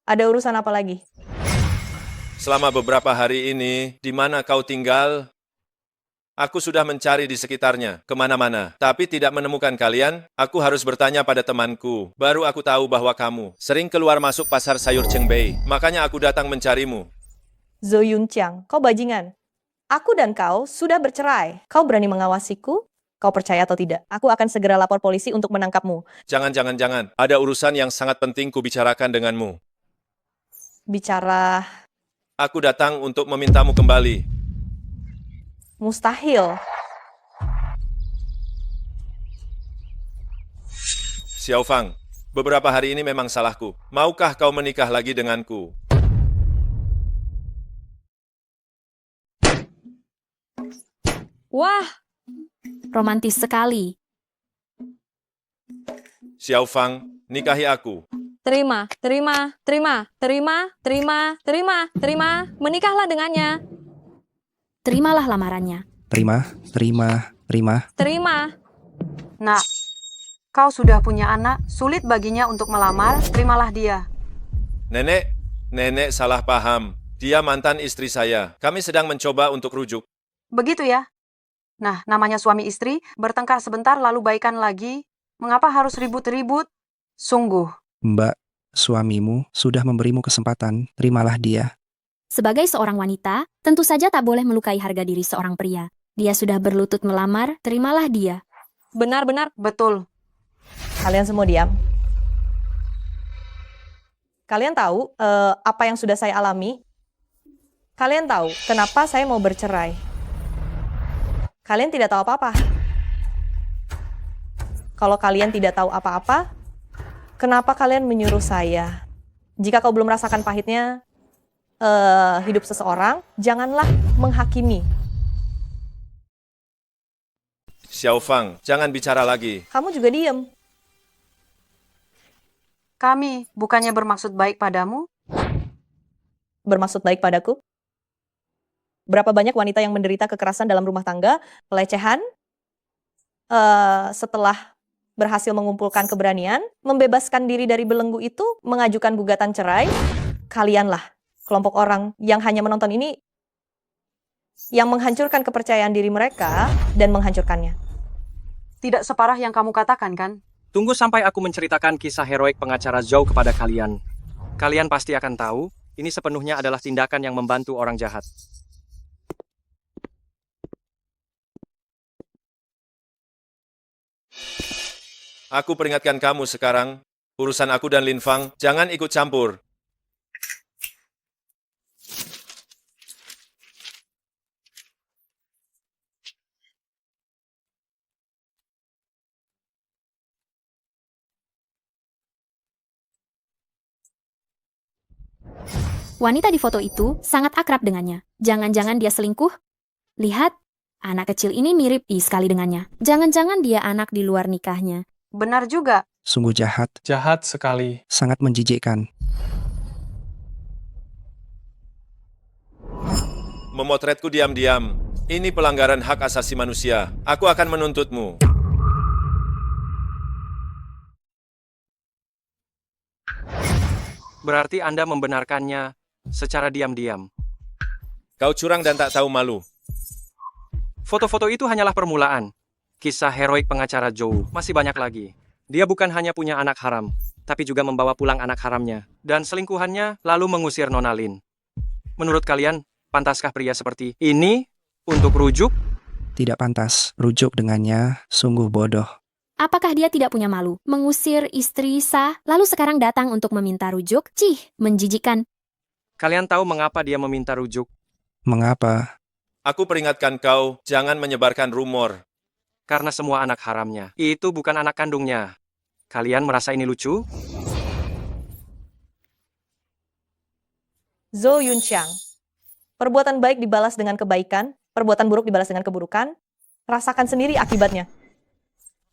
Ada urusan apa lagi? Selama beberapa hari ini, di mana kau tinggal, aku sudah mencari di sekitarnya, kemana-mana, tapi tidak menemukan kalian. Aku harus bertanya pada temanku. Baru aku tahu bahwa kamu sering keluar masuk pasar sayur Chengbei. Makanya aku datang mencarimu. Zhou Yunqiang, kau bajingan. Aku dan kau sudah bercerai. Kau berani mengawasiku? Kau percaya atau tidak? Aku akan segera lapor polisi untuk menangkapmu. Jangan. Ada urusan yang sangat penting kubicarakan denganmu. Bicara Aku datang untuk memintamu kembali. mustahil. Xiao Fang, beberapa hari ini memang salahku. Maukah kau menikah lagi denganku? Wah, romantis sekali. Xiao Fang, nikahi aku. Terima. Menikahlah dengannya. Terimalah lamarannya. Terima. Terima. Nak, kau sudah punya anak, sulit baginya untuk melamar, terimalah dia. Nenek salah paham. Dia mantan istri saya. Kami sedang mencoba untuk rujuk. Begitu ya? Nah, namanya suami istri, bertengkar sebentar lalu baikan lagi. Mengapa harus ribut-ribut? Sungguh. Mbak, suamimu sudah memberimu kesempatan, terimalah dia. Sebagai seorang wanita, tentu saja tak boleh melukai harga diri seorang pria. Dia sudah berlutut melamar, terimalah dia. Benar-benar. Betul. Kalian semua diam. Kalian tahu apa yang sudah saya alami? Kalian tahu kenapa saya mau bercerai? Kalian tidak tahu apa-apa. Kalau kalian tidak tahu apa-apa, kenapa kalian menyuruh saya? Jika kau belum merasakan pahitnya hidup seseorang, janganlah menghakimi. Xiao Fang, jangan bicara lagi. Kamu juga diem. Kami bukannya bermaksud baik padamu? Bermaksud baik padaku? Berapa banyak wanita yang menderita kekerasan dalam rumah tangga, pelecehan, setelah berhasil mengumpulkan keberanian, membebaskan diri dari belenggu itu, mengajukan gugatan cerai, kalianlah kelompok orang yang hanya menonton ini, yang menghancurkan kepercayaan diri mereka dan menghancurkannya. Tidak separah yang kamu katakan, kan? Tunggu sampai aku menceritakan kisah heroik pengacara Zhou kepada kalian. Kalian pasti akan tahu, ini sepenuhnya adalah tindakan yang membantu orang jahat. Aku peringatkan kamu sekarang, urusan aku dan Lin Fang, jangan ikut campur. Wanita di foto itu sangat akrab dengannya. Jangan-jangan dia selingkuh? Lihat, anak kecil ini mirip sekali dengannya. Jangan-jangan dia anak di luar nikahnya. Benar juga. Sungguh jahat. Jahat sekali. Sangat menjijikkan. Memotretku diam-diam. Ini pelanggaran hak asasi manusia. Aku akan menuntutmu. Berarti Anda membenarkannya secara diam-diam. Kau curang dan tak tahu malu. Foto-foto itu hanyalah permulaan. Kisah heroik pengacara Joe masih banyak lagi. Dia bukan hanya punya anak haram, tapi juga membawa pulang anak haramnya. Dan selingkuhannya lalu mengusir Nona Lin. Menurut kalian, pantaskah pria seperti ini untuk rujuk? Tidak pantas. Rujuk dengannya sungguh bodoh. Apakah dia tidak punya malu? Mengusir istri sah, lalu sekarang datang untuk meminta rujuk? Cih, menjijikan. Kalian tahu mengapa dia meminta rujuk? Mengapa? Aku peringatkan kau, jangan menyebarkan rumor. Karena semua anak haramnya. Itu bukan anak kandungnya. Kalian merasa ini lucu? Zhou Yunqiang. Perbuatan baik dibalas dengan kebaikan, perbuatan buruk dibalas dengan keburukan. Rasakan sendiri akibatnya.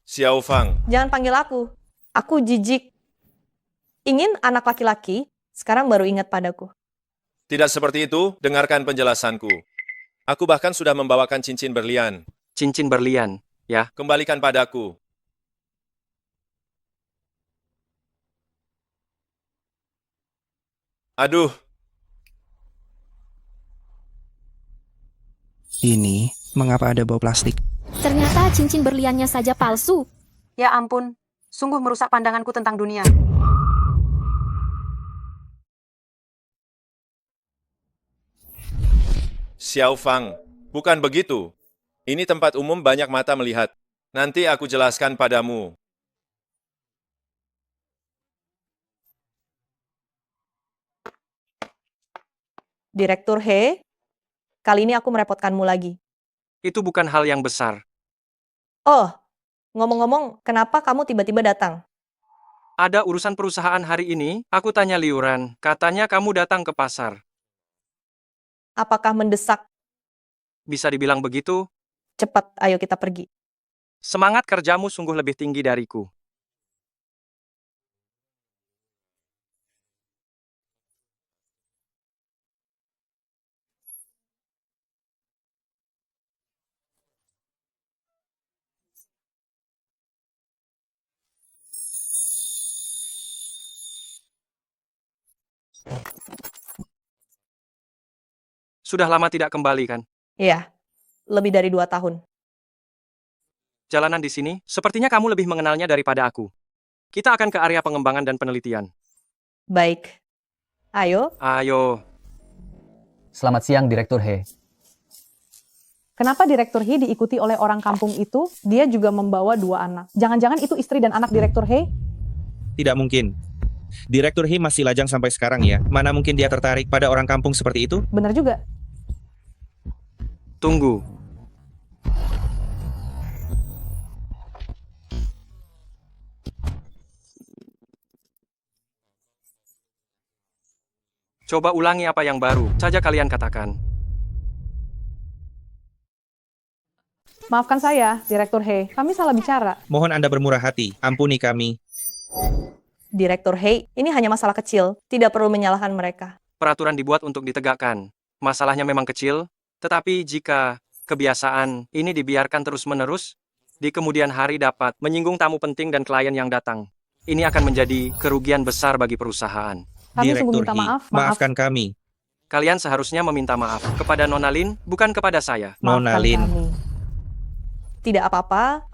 Xiao Fang. Jangan panggil aku. Aku jijik. Ingin anak laki-laki, sekarang baru ingat padaku. Tidak seperti itu, dengarkan penjelasanku. Aku bahkan sudah membawakan cincin berlian. Cincin berlian, ya? Kembalikan padaku. Aduh. Ini, mengapa ada bau plastik? Ternyata cincin berliannya saja palsu. Ya ampun, sungguh merusak pandanganku tentang dunia. Xiao Fang, bukan begitu. Ini tempat umum banyak mata melihat. Nanti aku jelaskan padamu. Direktur He, kali ini aku merepotkanmu lagi. Itu bukan hal yang besar. Oh, ngomong-ngomong, kenapa kamu tiba-tiba datang? Ada urusan perusahaan hari ini, aku tanya Liuran, katanya kamu datang ke pasar. Apakah mendesak? Bisa dibilang begitu? Cepat, ayo kita pergi. Semangat kerjamu sungguh lebih tinggi dariku. Sudah lama tidak kembali, kan? Iya, lebih dari 2 tahun. Jalanan di sini, sepertinya kamu lebih mengenalnya daripada aku. Kita akan ke area pengembangan dan penelitian. Baik. Ayo. Ayo. Selamat siang, Direktur He. Kenapa Direktur He diikuti oleh orang kampung itu? Dia juga membawa 2 anak. Jangan-jangan itu istri dan anak Direktur He? Tidak mungkin. Direktur He masih lajang sampai sekarang ya. Mana mungkin dia tertarik pada orang kampung seperti itu? Benar juga. Tunggu. Coba ulangi apa yang baru saja kalian katakan. Maafkan saya, Direktur He. Kami salah bicara. Mohon Anda bermurah hati. Ampuni kami. Direktur He, ini hanya masalah kecil. Tidak perlu menyalahkan mereka. Peraturan dibuat untuk ditegakkan. Masalahnya memang kecil, tetapi jika kebiasaan ini dibiarkan terus-menerus, di kemudian hari dapat menyinggung tamu penting dan klien yang datang. Ini akan menjadi kerugian besar bagi perusahaan. Kami sungguh minta maaf. Maafkan kami. Kalian seharusnya meminta maaf kepada Nona Lin, bukan kepada saya. Nona Lin. Tidak apa-apa,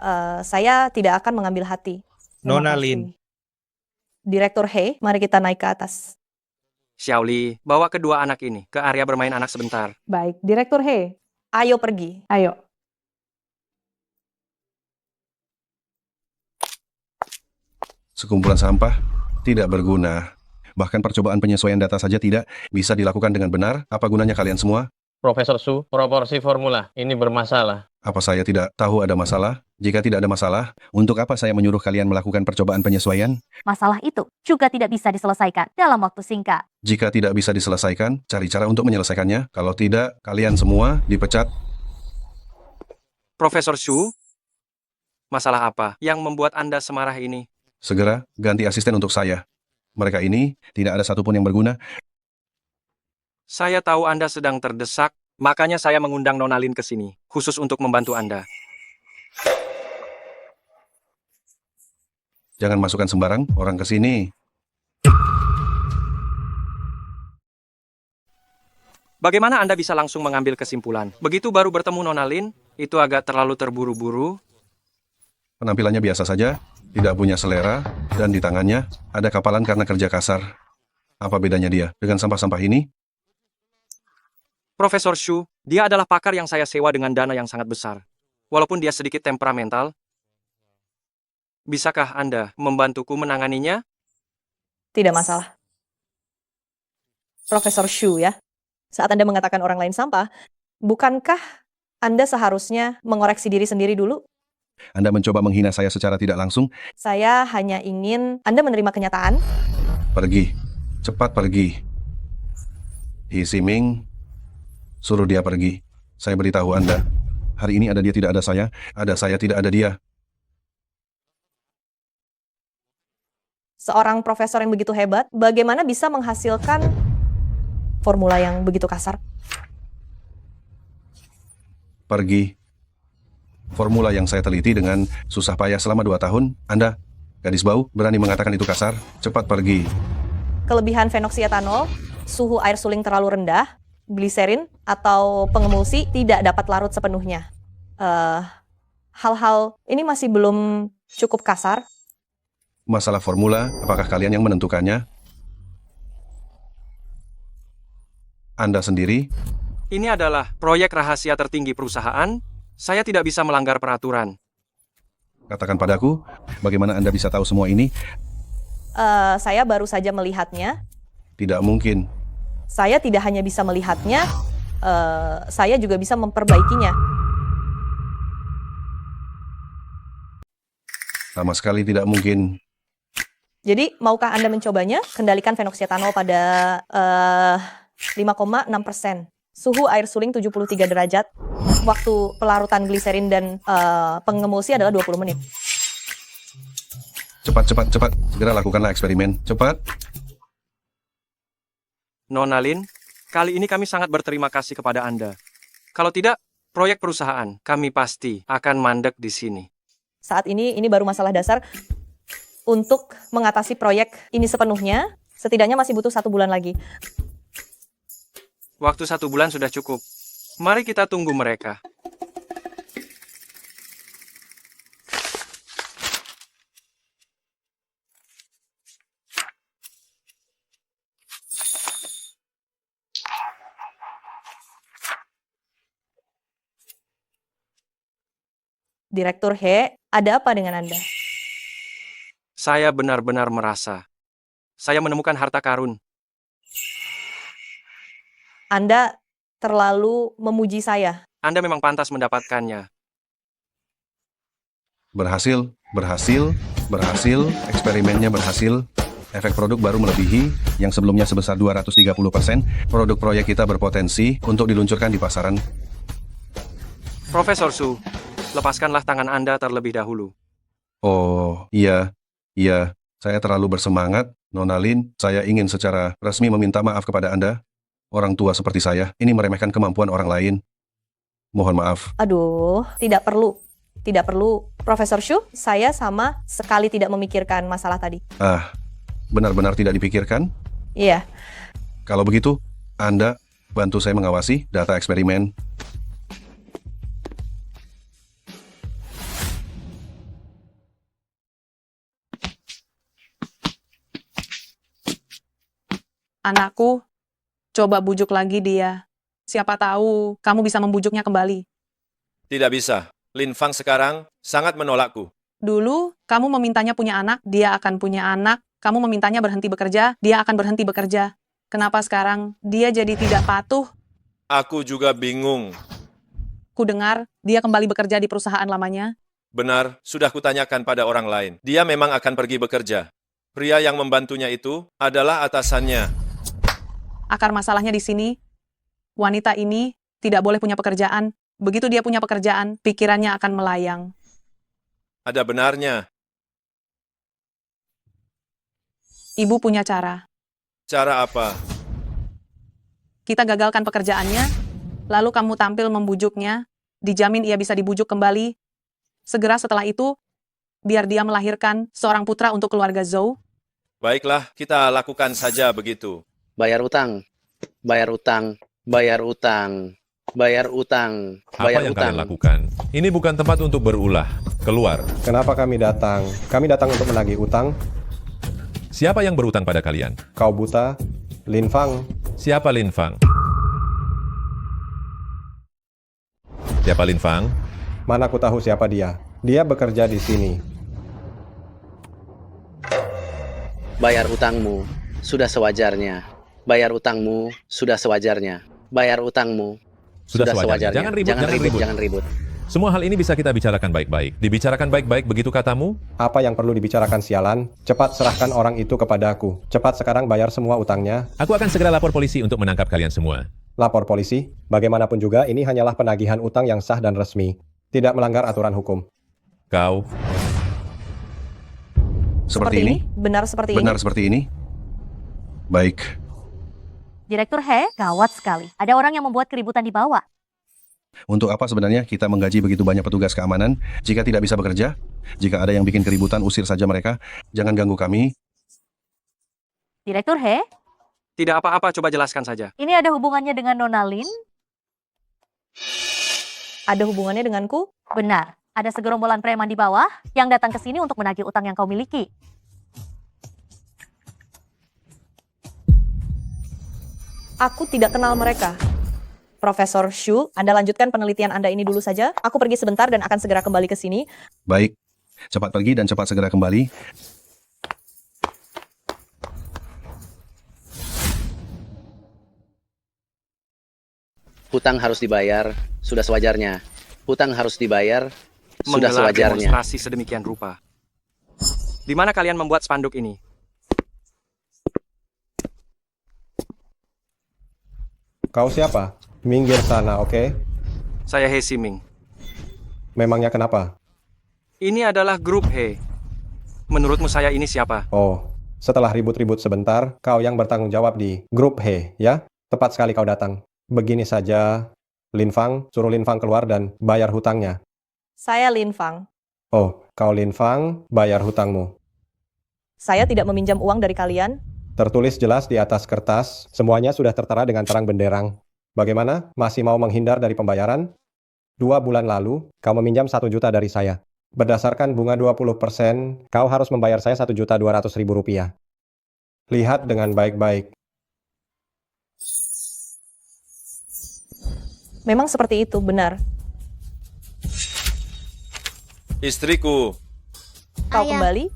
saya tidak akan mengambil hati. Nona Lin. Direktur He, mari kita naik ke atas. Xiaoli, bawa kedua anak ini ke area bermain anak sebentar. Baik, Direktur He. Ayo pergi. Ayo. Sekumpulan sampah tidak berguna. Bahkan percobaan penyesuaian data saja tidak bisa dilakukan dengan benar. Apa gunanya kalian semua? Profesor Su, proporsi formula ini bermasalah. Apa saya tidak tahu ada masalah? Jika tidak ada masalah, untuk apa saya menyuruh kalian melakukan percobaan penyesuaian? Masalah itu juga tidak bisa diselesaikan dalam waktu singkat. Jika tidak bisa diselesaikan, cari cara untuk menyelesaikannya. Kalau tidak, kalian semua dipecat. Profesor Su, masalah apa yang membuat Anda semarah ini? Segera ganti asisten untuk saya. Mereka ini tidak ada satupun yang berguna. Saya tahu Anda sedang terdesak, Makanya saya mengundang Nona Lin ke sini, khusus untuk membantu Anda. Jangan masukkan sembarang orang ke sini. Bagaimana Anda bisa langsung mengambil kesimpulan? Begitu baru bertemu Nona Lin, itu agak terlalu terburu-buru. Penampilannya biasa saja, tidak punya selera, dan di tangannya ada kapalan karena kerja kasar. Apa bedanya dia dengan sampah-sampah ini? Profesor Shu, dia adalah pakar yang saya sewa dengan dana yang sangat besar. Walaupun dia sedikit temperamental, bisakah Anda membantuku menanganinya? Tidak masalah. Profesor Shu ya, saat Anda mengatakan orang lain sampah, bukankah Anda seharusnya mengoreksi diri sendiri dulu? Anda mencoba menghina saya secara tidak langsung. Saya hanya ingin Anda menerima kenyataan. Pergi. Cepat pergi. Hi Siming, suruh dia pergi. Saya beritahu Anda. Hari ini ada dia tidak ada saya tidak ada dia. Seorang profesor yang begitu hebat, bagaimana bisa menghasilkan formula yang begitu kasar? Pergi. Formula yang saya teliti dengan susah payah selama 2 tahun. Anda, gadis bau, berani mengatakan itu kasar? Cepat pergi. Kelebihan fenoksietanol, suhu air suling terlalu rendah, gliserin atau pengemulsi tidak dapat larut sepenuhnya. Hal-hal ini masih belum cukup kasar. Masalah formula, apakah kalian yang menentukannya? Anda sendiri? Ini adalah proyek rahasia tertinggi perusahaan. Saya tidak bisa melanggar peraturan. Katakan padaku, bagaimana Anda bisa tahu semua ini? Saya baru saja melihatnya. Tidak mungkin. Saya tidak hanya bisa melihatnya, saya juga bisa memperbaikinya. Sama sekali tidak mungkin. Jadi, maukah Anda mencobanya? Kendalikan fenoksietanol pada 5,6%. Suhu air suling 73 derajat. Waktu pelarutan gliserin dan pengemulsi adalah 20 menit. Cepat. Segera lakukanlah eksperimen. Cepat. Nona Lin, kali ini kami sangat berterima kasih kepada Anda. Kalau tidak, proyek perusahaan kami pasti akan mandek di sini. Saat ini baru masalah dasar. Untuk mengatasi proyek ini sepenuhnya, setidaknya masih butuh 1 bulan lagi. Waktu 1 bulan sudah cukup. Mari kita tunggu mereka. Direktur He, ada apa dengan Anda? Saya benar-benar merasa saya menemukan harta karun. Anda terlalu memuji saya. Anda memang pantas mendapatkannya. Berhasil. Eksperimennya berhasil. Efek produk baru melebihi yang sebelumnya sebesar 230%. Produk proyek kita berpotensi untuk diluncurkan di pasaran. Profesor Su, lepaskanlah tangan Anda terlebih dahulu. Oh, iya. Saya terlalu bersemangat. Nona Lin, saya ingin secara resmi meminta maaf kepada Anda. Orang tua seperti saya, ini meremehkan kemampuan orang lain. Mohon maaf. Aduh, tidak perlu. Profesor Shu, saya sama sekali tidak memikirkan masalah tadi. Benar-benar tidak dipikirkan? Iya. Kalau begitu, Anda bantu saya mengawasi data eksperimen. Anakku, coba bujuk lagi dia. Siapa tahu kamu bisa membujuknya kembali. Tidak bisa. Lin Fang sekarang sangat menolakku. Dulu, kamu memintanya punya anak, dia akan punya anak. Kamu memintanya berhenti bekerja, dia akan berhenti bekerja. Kenapa sekarang dia jadi tidak patuh? Aku juga bingung. Ku dengar dia kembali bekerja di perusahaan lamanya. Benar, sudah kutanyakan pada orang lain. Dia memang akan pergi bekerja. Pria yang membantunya itu adalah atasannya. Akar masalahnya di sini, wanita ini tidak boleh punya pekerjaan. Begitu dia punya pekerjaan, pikirannya akan melayang. Ada benarnya. Ibu punya cara. Cara apa? Kita gagalkan pekerjaannya, Lalu kamu tampil membujuknya, dijamin ia bisa dibujuk kembali. Segera setelah itu, biar dia melahirkan seorang putra untuk keluarga Zhou. Baiklah, kita lakukan saja begitu. Bayar utang, bayar utang, bayar utang, bayar utang, Apa bayar yang utang. kalian lakukan? Ini bukan tempat untuk berulah. Keluar. Kenapa kami datang? Kami datang untuk menagih utang. Siapa yang berutang pada kalian? Kau buta, Lin Fang. Siapa Lin Fang? Siapa Lin Fang? Mana aku tahu siapa dia. Dia bekerja di sini. Bayar utangmu, sudah sewajarnya. Bayar utangmu, sudah sewajarnya. Bayar utangmu, Sudah sewajarnya. Jangan ribut, jangan ribut. jangan ribut. Semua hal ini bisa kita bicarakan baik-baik. Dibicarakan baik-baik, begitu katamu? Apa yang perlu dibicarakan sialan? Cepat serahkan orang itu kepadaku. Cepat sekarang bayar semua utangnya. Aku akan segera lapor polisi untuk menangkap kalian semua. Lapor polisi. Bagaimanapun juga ini hanyalah penagihan utang yang sah dan resmi. Tidak melanggar aturan hukum. Kau Seperti ini? Benar seperti Benar ini? seperti ini? Baik. Direktur He, gawat sekali. Ada orang yang membuat keributan di bawah. Untuk apa sebenarnya kita menggaji begitu banyak petugas keamanan jika tidak bisa bekerja? Jika ada yang bikin keributan, usir saja mereka. Jangan ganggu kami. Direktur He, Tidak apa-apa, coba jelaskan saja. ini ada hubungannya dengan Nona Lin? Ada hubungannya denganku? Benar. Ada segerombolan preman di bawah yang datang ke sini untuk menagih utang yang kau miliki. Aku tidak kenal mereka. Profesor Shu, Anda lanjutkan penelitian Anda ini dulu saja. Aku pergi sebentar dan akan segera kembali ke sini. Baik. Cepat pergi dan cepat segera kembali. Hutang harus dibayar, sudah sewajarnya. Hutang harus dibayar, sudah Menggelar sewajarnya. demonstrasi sedemikian rupa. Di mana kalian membuat spanduk ini? Kau siapa? Minggir sana, oke? Saya He Siming. Memangnya kenapa? Ini adalah grup He. Menurutmu saya ini siapa? Oh, setelah ribut-ribut sebentar, kau yang bertanggung jawab di grup He, ya? Tepat sekali kau datang. Begini saja, Lin Fang, suruh Lin Fang keluar dan bayar hutangnya. Saya Lin Fang. Oh, kau Lin Fang, bayar hutangmu. Saya tidak meminjam uang dari kalian. Tertulis jelas di atas kertas, semuanya sudah tertera dengan terang benderang. Bagaimana? Masih mau menghindar dari pembayaran? 2 bulan lalu, kau meminjam 1 juta dari saya. Berdasarkan bunga 20%, kau harus membayar saya 1.200.000 rupiah. Lihat dengan baik-baik. Memang seperti itu, benar. Istriku, Kau kembali?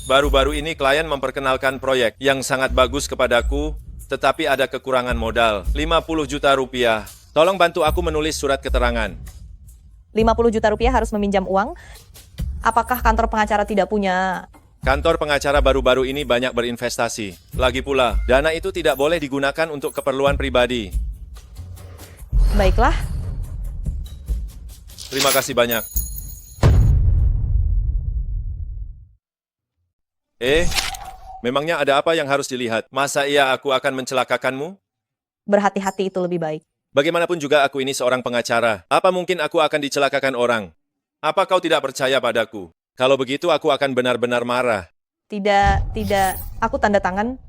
baru-baru ini klien memperkenalkan proyek yang sangat bagus kepadaku, tetapi ada kekurangan modal, 50 juta rupiah. Tolong bantu aku menulis surat keterangan. 50 juta rupiah harus meminjam uang? Apakah kantor pengacara tidak punya? Kantor pengacara baru-baru ini banyak berinvestasi. Lagi pula, dana itu tidak boleh digunakan untuk keperluan pribadi. Baiklah. Terima kasih banyak. Memangnya ada apa yang harus dilihat? Masa iya aku akan mencelakakanmu? Berhati-hati itu lebih baik. Bagaimanapun juga aku ini seorang pengacara. Apa mungkin aku akan dicelakakan orang? Apa kau tidak percaya padaku? Kalau begitu aku akan benar-benar marah. Tidak. Aku tanda tangan.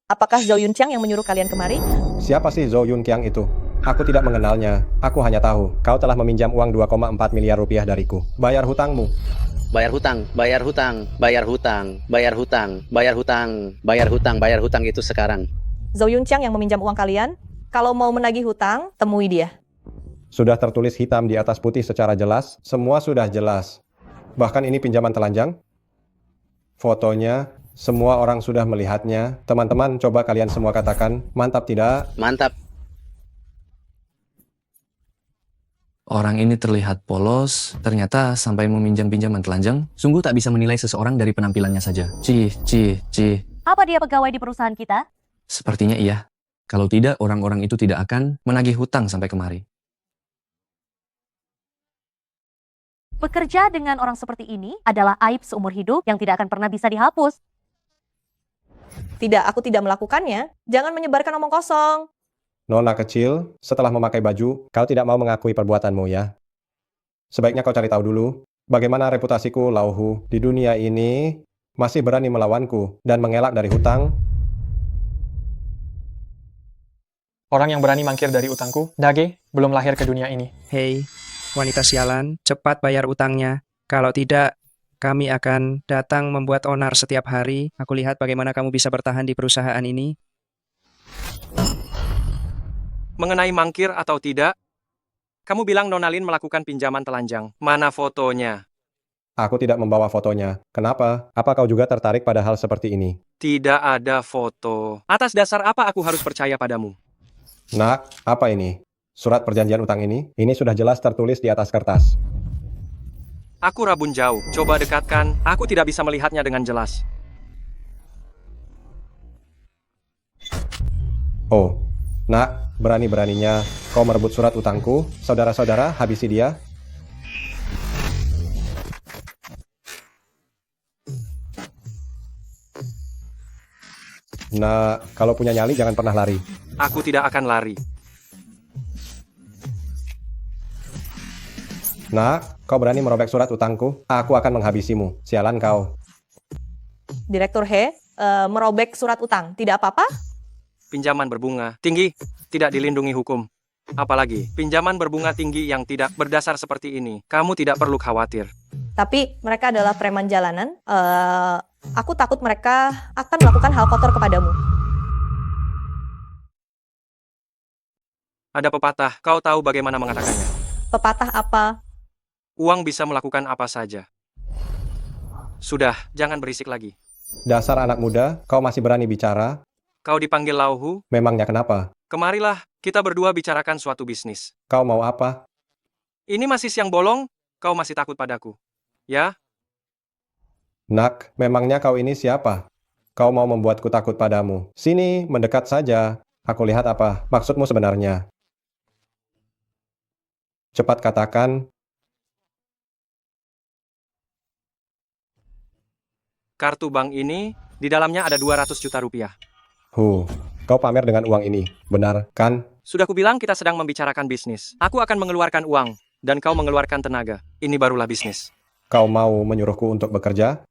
Apakah Zhou Yunqiang yang menyuruh kalian kemari? Siapa sih Zhou Yunqiang itu? Aku tidak mengenalnya. Aku hanya tahu, kau telah meminjam uang 2,4 miliar rupiah dariku. Bayar hutangmu. Bayar hutang, bayar hutang, bayar hutang, bayar hutang, bayar hutang, bayar hutang, bayar hutang itu sekarang. Zhou Yunqiang yang meminjam uang kalian? Kalau mau menagih hutang, temui dia. Sudah tertulis hitam di atas putih secara jelas, semua sudah jelas. Bahkan ini pinjaman telanjang. Fotonya, semua orang sudah melihatnya. Teman-teman, coba kalian semua katakan, mantap tidak? Mantap. Orang ini terlihat polos, ternyata sampai meminjam pinjaman telanjang. Sungguh tak bisa menilai seseorang dari penampilannya saja. Apa dia pegawai di perusahaan kita? Sepertinya iya. Kalau tidak, orang-orang itu tidak akan menagih hutang sampai kemari. Bekerja dengan orang seperti ini adalah aib seumur hidup yang tidak akan pernah bisa dihapus. Tidak, aku tidak melakukannya. Jangan menyebarkan omong kosong. Nona kecil, setelah memakai baju, kau tidak mau mengakui perbuatanmu ya? Sebaiknya kau cari tahu dulu, bagaimana reputasiku Lauhu di dunia ini masih berani melawanku dan mengelak dari hutang. Orang yang berani mangkir dari utangku, Dage, belum lahir ke dunia ini. Hei, wanita sialan, cepat bayar utangnya. Kalau tidak, kami akan datang membuat onar setiap hari. Aku lihat bagaimana kamu bisa bertahan di perusahaan ini. Mengenai mangkir atau tidak, kamu bilang Nona Lin melakukan pinjaman telanjang. Mana fotonya? Aku tidak membawa fotonya. Kenapa? Apa kau juga tertarik pada hal seperti ini? Tidak ada foto. Atas dasar apa aku harus percaya padamu? Nak, apa ini? Surat perjanjian utang ini? Ini sudah jelas tertulis di atas kertas. Aku rabun jauh. Coba dekatkan. Aku tidak bisa melihatnya dengan jelas. Oh, nak, berani-beraninya kau merebut surat utangku. Saudara-saudara, habisi dia. Nah, kalau punya nyali jangan pernah lari. Aku tidak akan lari. Nak, kau berani merobek surat utangku? Aku akan menghabisimu. Sialan kau. Direktur He, merobek surat utang. Tidak apa-apa? Pinjaman berbunga tinggi, tidak dilindungi hukum. Apalagi, pinjaman berbunga tinggi yang tidak berdasar seperti ini. Kamu tidak perlu khawatir. Tapi mereka adalah preman jalanan. Aku takut mereka akan melakukan hal kotor kepadamu. Ada pepatah, kau tahu bagaimana mengatakannya. Pepatah apa? Uang bisa melakukan apa saja. Sudah, jangan berisik lagi. Dasar anak muda, kau masih berani bicara? Kau dipanggil Lauhu? Memangnya kenapa? Kemarilah, kita berdua bicarakan suatu bisnis. Kau mau apa? Ini masih siang bolong, kau masih takut padaku. Ya? Nak, memangnya kau ini siapa? Kau mau membuatku takut padamu. Sini, mendekat saja. Aku lihat apa maksudmu sebenarnya. Cepat katakan. Kartu bank ini, di dalamnya ada 200 juta rupiah. Kau pamer dengan uang ini, benar kan? Sudah kubilang kita sedang membicarakan bisnis. Aku akan mengeluarkan uang, dan kau mengeluarkan tenaga. Ini barulah bisnis. Kau mau menyuruhku untuk bekerja?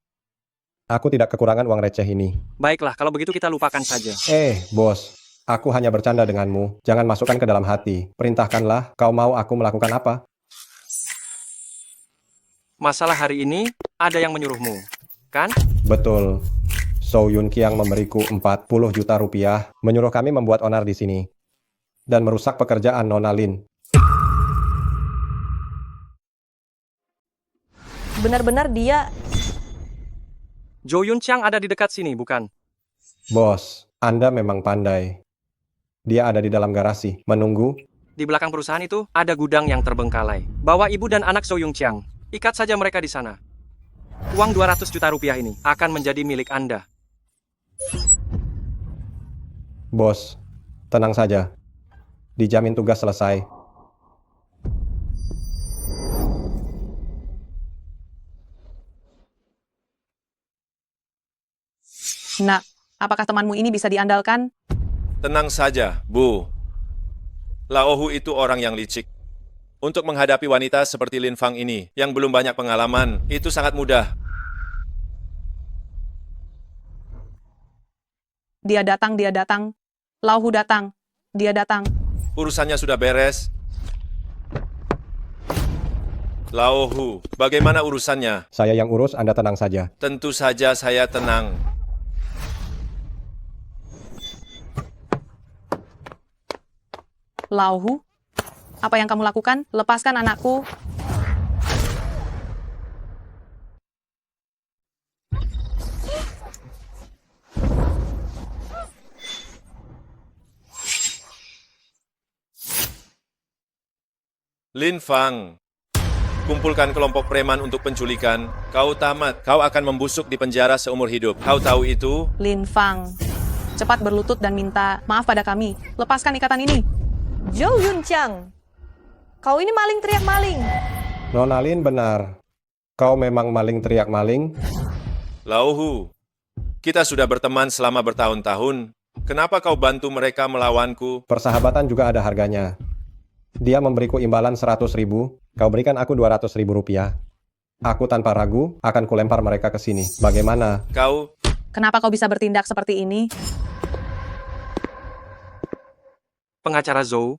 Aku tidak kekurangan uang receh ini. Baiklah, kalau begitu kita lupakan saja. Bos. Aku hanya bercanda denganmu. Jangan masukkan ke dalam hati. Perintahkanlah, kau mau aku melakukan apa? Masalah hari ini, ada yang menyuruhmu, kan? Betul. So Yun Kiang memberiku 40 juta rupiah, menyuruh kami membuat onar di sini. Dan merusak pekerjaan Nona Lin. Benar-benar dia... Jo Yun Chang ada di dekat sini, bukan? Bos, Anda memang pandai. Dia ada di dalam garasi, menunggu. Di belakang perusahaan itu, ada gudang yang terbengkalai. Bawa ibu dan anak So Yung Chiang. Ikat saja mereka di sana. Uang 200 juta rupiah ini akan menjadi milik Anda. Bos, tenang saja. Dijamin tugas selesai. Nak, apakah temanmu ini bisa diandalkan? Tenang saja, Bu. Laohu itu orang yang licik. Untuk menghadapi wanita seperti Lin Fang ini, yang belum banyak pengalaman, itu sangat mudah. Dia datang. Lauhu datang. Dia datang. Urusannya sudah beres. Laohu, bagaimana urusannya? Saya yang urus, Anda tenang saja. Tentu saja saya tenang. Lauhu, apa yang kamu lakukan? Lepaskan anakku. Lin Fang, kumpulkan kelompok preman untuk penculikan. Kau tamat, kau akan membusuk di penjara seumur hidup. Kau tahu itu? Lin Fang, cepat berlutut dan minta maaf pada kami. Lepaskan ikatan ini. Jo Yun Chang, kau ini maling teriak maling. Nona Lin benar. Kau memang maling teriak maling. Lauhu, kita sudah berteman selama bertahun-tahun. Kenapa kau bantu mereka melawanku? Persahabatan juga ada harganya. Dia memberiku imbalan 100.000, kau berikan aku 200.000 rupiah. Aku tanpa ragu akan kulempar mereka ke sini. Bagaimana? Kau... Kenapa kau bisa bertindak seperti ini? Pengacara Zhou,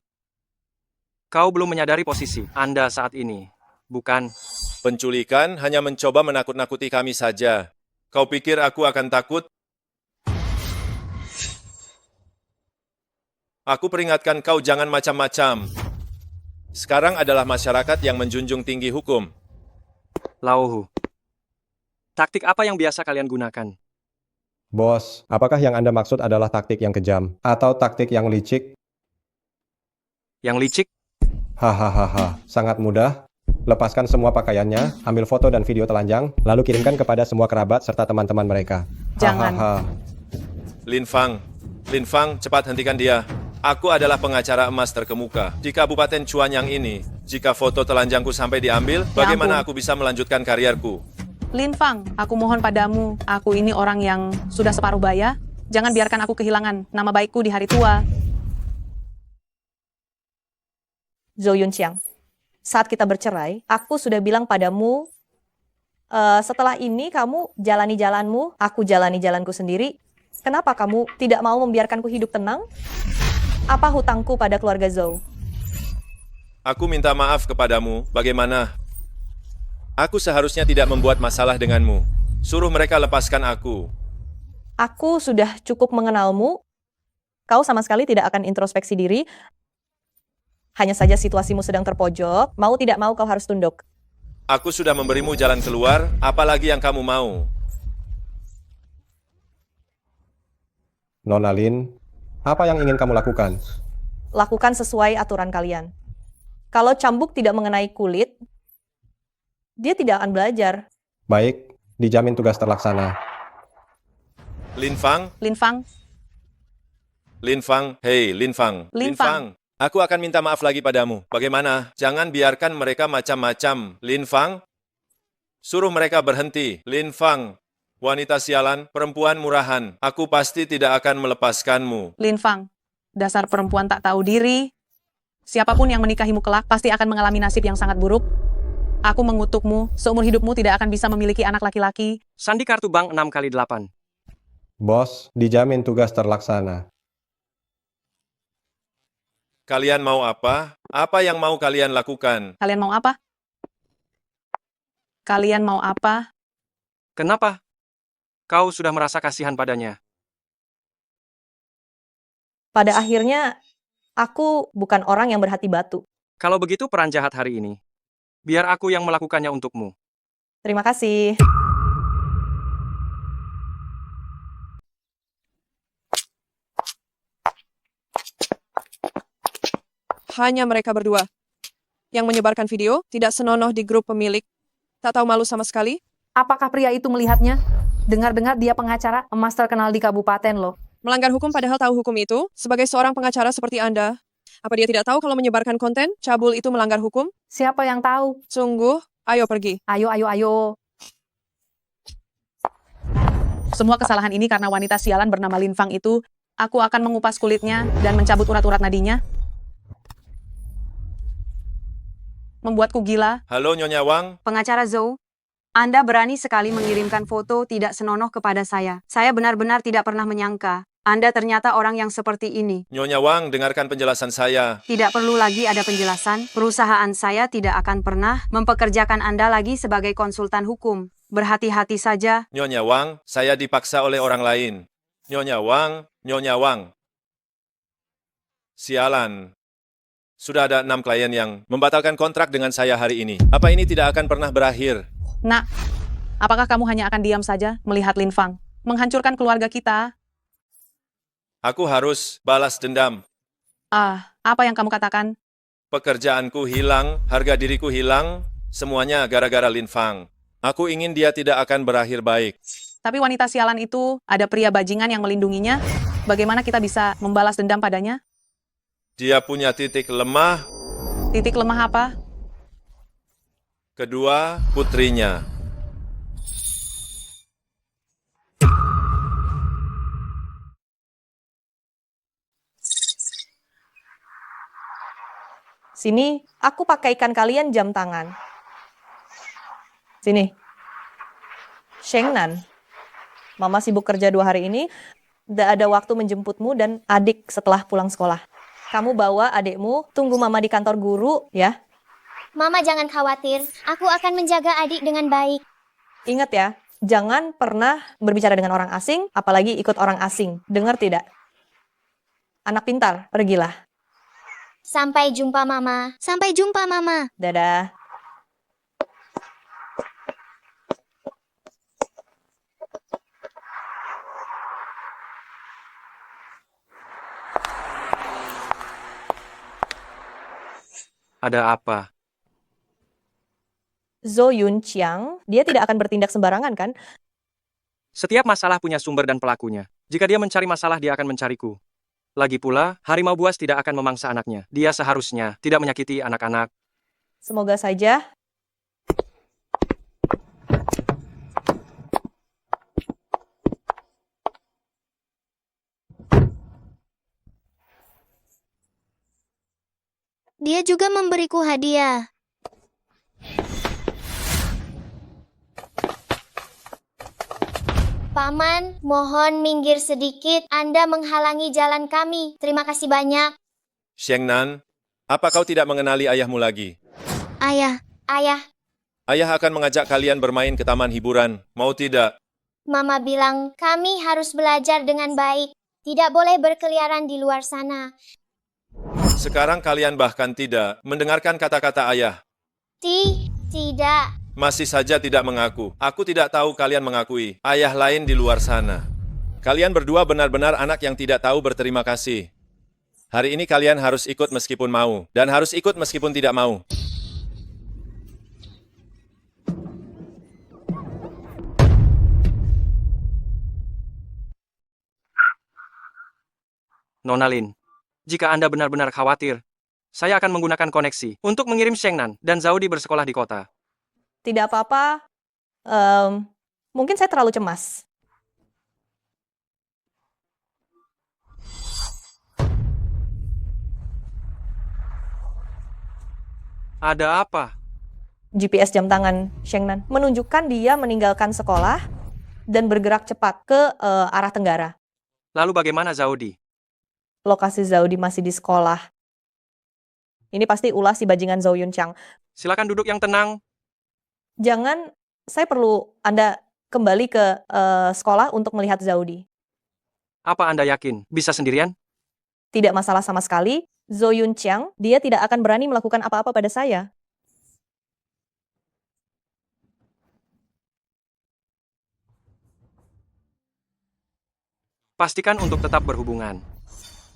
kau belum menyadari posisi Anda saat ini, bukan? Penculikan hanya mencoba menakut-nakuti kami saja. Kau pikir aku akan takut? Aku peringatkan kau jangan macam-macam. Sekarang adalah masyarakat yang menjunjung tinggi hukum. Lauhu, taktik apa yang biasa kalian gunakan? Bos, apakah yang Anda maksud adalah taktik yang kejam? Atau taktik yang licik? Yang licik? Hahaha, sangat mudah. Lepaskan semua pakaiannya, ambil foto dan video telanjang, lalu kirimkan kepada semua kerabat serta teman-teman mereka. Jangan. Hahaha. Lin Fang, cepat hentikan dia. Aku adalah pengacara emas terkemuka di Kabupaten Chuanyang ini. Jika foto telanjangku sampai diambil, bagaimana aku bisa melanjutkan karierku? Lin Fang, aku mohon padamu, aku ini orang yang sudah separuh baya. Jangan biarkan aku kehilangan nama baikku di hari tua. Zhou Yunqiang, saat kita bercerai, aku sudah bilang padamu, setelah ini kamu jalani jalanmu, aku jalani jalanku sendiri. Kenapa kamu tidak mau membiarkanku hidup tenang? Apa hutangku pada keluarga Zhou? Aku minta maaf kepadamu, bagaimana? Aku seharusnya tidak membuat masalah denganmu. Suruh mereka lepaskan aku. Aku sudah cukup mengenalmu. Kau sama sekali tidak akan introspeksi diri. Hanya saja situasimu sedang terpojok. Mau tidak mau kau harus tunduk. Aku sudah memberimu jalan keluar, apalagi yang kamu mau? Nona Lin, apa yang ingin kamu lakukan? Lakukan sesuai aturan kalian. Kalau cambuk tidak mengenai kulit, dia tidak akan belajar. Baik, dijamin tugas terlaksana. Lin Fang, hei Lin Fang. Aku akan minta maaf lagi padamu. Bagaimana? Jangan biarkan mereka macam-macam. Lin Fang, suruh mereka berhenti. Lin Fang, wanita sialan, perempuan murahan. Aku pasti tidak akan melepaskanmu. Lin Fang, dasar perempuan tak tahu diri. Siapapun yang menikahimu kelak pasti akan mengalami nasib yang sangat buruk. Aku mengutukmu, seumur hidupmu tidak akan bisa memiliki anak laki-laki. Sandi kartu bank 6x8. Bos, dijamin tugas terlaksana. Kalian mau apa? Apa yang mau kalian lakukan? Kalian mau apa? Kalian mau apa? Kenapa? Kau sudah merasa kasihan padanya. Pada akhirnya, aku bukan orang yang berhati batu. Kalau begitu peran jahat hari ini. Biar aku yang melakukannya untukmu. Terima kasih. Hanya mereka berdua. Yang menyebarkan video tidak senonoh di grup pemilik. Tak tahu malu sama sekali. Apakah pria itu melihatnya? Dengar-dengar dia pengacara emas terkenal di kabupaten loh. Melanggar hukum padahal tahu hukum itu. Sebagai seorang pengacara seperti Anda, apa dia tidak tahu kalau menyebarkan konten cabul itu melanggar hukum? Siapa yang tahu? Sungguh, ayo pergi. Ayo. Semua kesalahan ini karena wanita sialan bernama Lin Fang itu. Aku akan mengupas kulitnya dan mencabut urat-urat nadinya. Membuatku gila. Halo Nyonya Wang. Pengacara Zhou, Anda berani sekali mengirimkan foto tidak senonoh kepada saya. Saya benar-benar tidak pernah menyangka Anda ternyata orang yang seperti ini. Nyonya Wang, dengarkan penjelasan saya. Tidak perlu lagi ada penjelasan. Perusahaan saya tidak akan pernah mempekerjakan Anda lagi sebagai konsultan hukum. Berhati-hati saja. Nyonya Wang, saya dipaksa oleh orang lain. Nyonya Wang. Sialan. Sudah ada 6 klien yang membatalkan kontrak dengan saya hari ini. Apa ini tidak akan pernah berakhir? Nak, apakah kamu hanya akan diam saja melihat Lin Fang menghancurkan keluarga kita? Aku harus balas dendam. Apa yang kamu katakan? Pekerjaanku hilang, harga diriku hilang, semuanya gara-gara Lin Fang. Aku ingin dia tidak akan berakhir baik. Tapi wanita sialan itu ada pria bajingan yang melindunginya. Bagaimana kita bisa membalas dendam padanya? Dia punya titik lemah. Titik lemah apa? kedua putrinya. Sini, aku pakaikan kalian jam tangan. Sini. Shengnan, Mama sibuk kerja 2 hari ini, tidak ada waktu menjemputmu dan adik setelah pulang sekolah. Kamu bawa adikmu, tunggu Mama di kantor guru, ya. Mama jangan khawatir, aku akan menjaga adik dengan baik. Ingat ya, jangan pernah berbicara dengan orang asing, apalagi ikut orang asing. Dengar tidak? Anak pintar, pergilah. Sampai jumpa, Mama. Sampai jumpa, Mama. Dadah. Ada apa? Zo Yun Chiang, dia tidak akan bertindak sembarangan kan? Setiap masalah punya sumber dan pelakunya. Jika dia mencari masalah, dia akan mencariku. Lagi pula, harimau buas tidak akan memangsa anaknya. Dia seharusnya tidak menyakiti anak-anak. Semoga saja. Dia juga memberiku hadiah. Paman, mohon minggir sedikit. Anda menghalangi jalan kami. Terima kasih banyak. Shengnan, apa kau tidak mengenali ayahmu lagi? Ayah. Ayah akan mengajak kalian bermain ke taman hiburan. Mau tidak? Mama bilang kami harus belajar dengan baik. Tidak boleh berkeliaran di luar sana. Sekarang kalian bahkan tidak mendengarkan kata-kata ayah. Tidak. Masih saja tidak mengaku. Aku tidak tahu kalian mengakui ayah lain di luar sana. Kalian berdua benar-benar anak yang tidak tahu berterima kasih. Hari ini kalian harus ikut meskipun mau, dan harus ikut meskipun tidak mau. Nona Lin, jika Anda benar-benar khawatir, saya akan menggunakan koneksi untuk mengirim Shengnan dan Zaudi bersekolah di kota. Tidak apa-apa. Mungkin saya terlalu cemas. Ada apa? GPS jam tangan Shengnan menunjukkan dia meninggalkan sekolah dan bergerak cepat ke arah tenggara. Lalu bagaimana Zaudi? Lokasi Zaudi masih di sekolah. Ini pasti ulah si bajingan Zo Yun Chang. Silakan duduk yang tenang. Jangan, saya perlu Anda kembali ke sekolah untuk melihat Zaudi. Apa Anda yakin? Bisa sendirian? Tidak masalah sama sekali. Zo Yun Chang, dia tidak akan berani melakukan apa-apa pada saya. Pastikan untuk tetap berhubungan.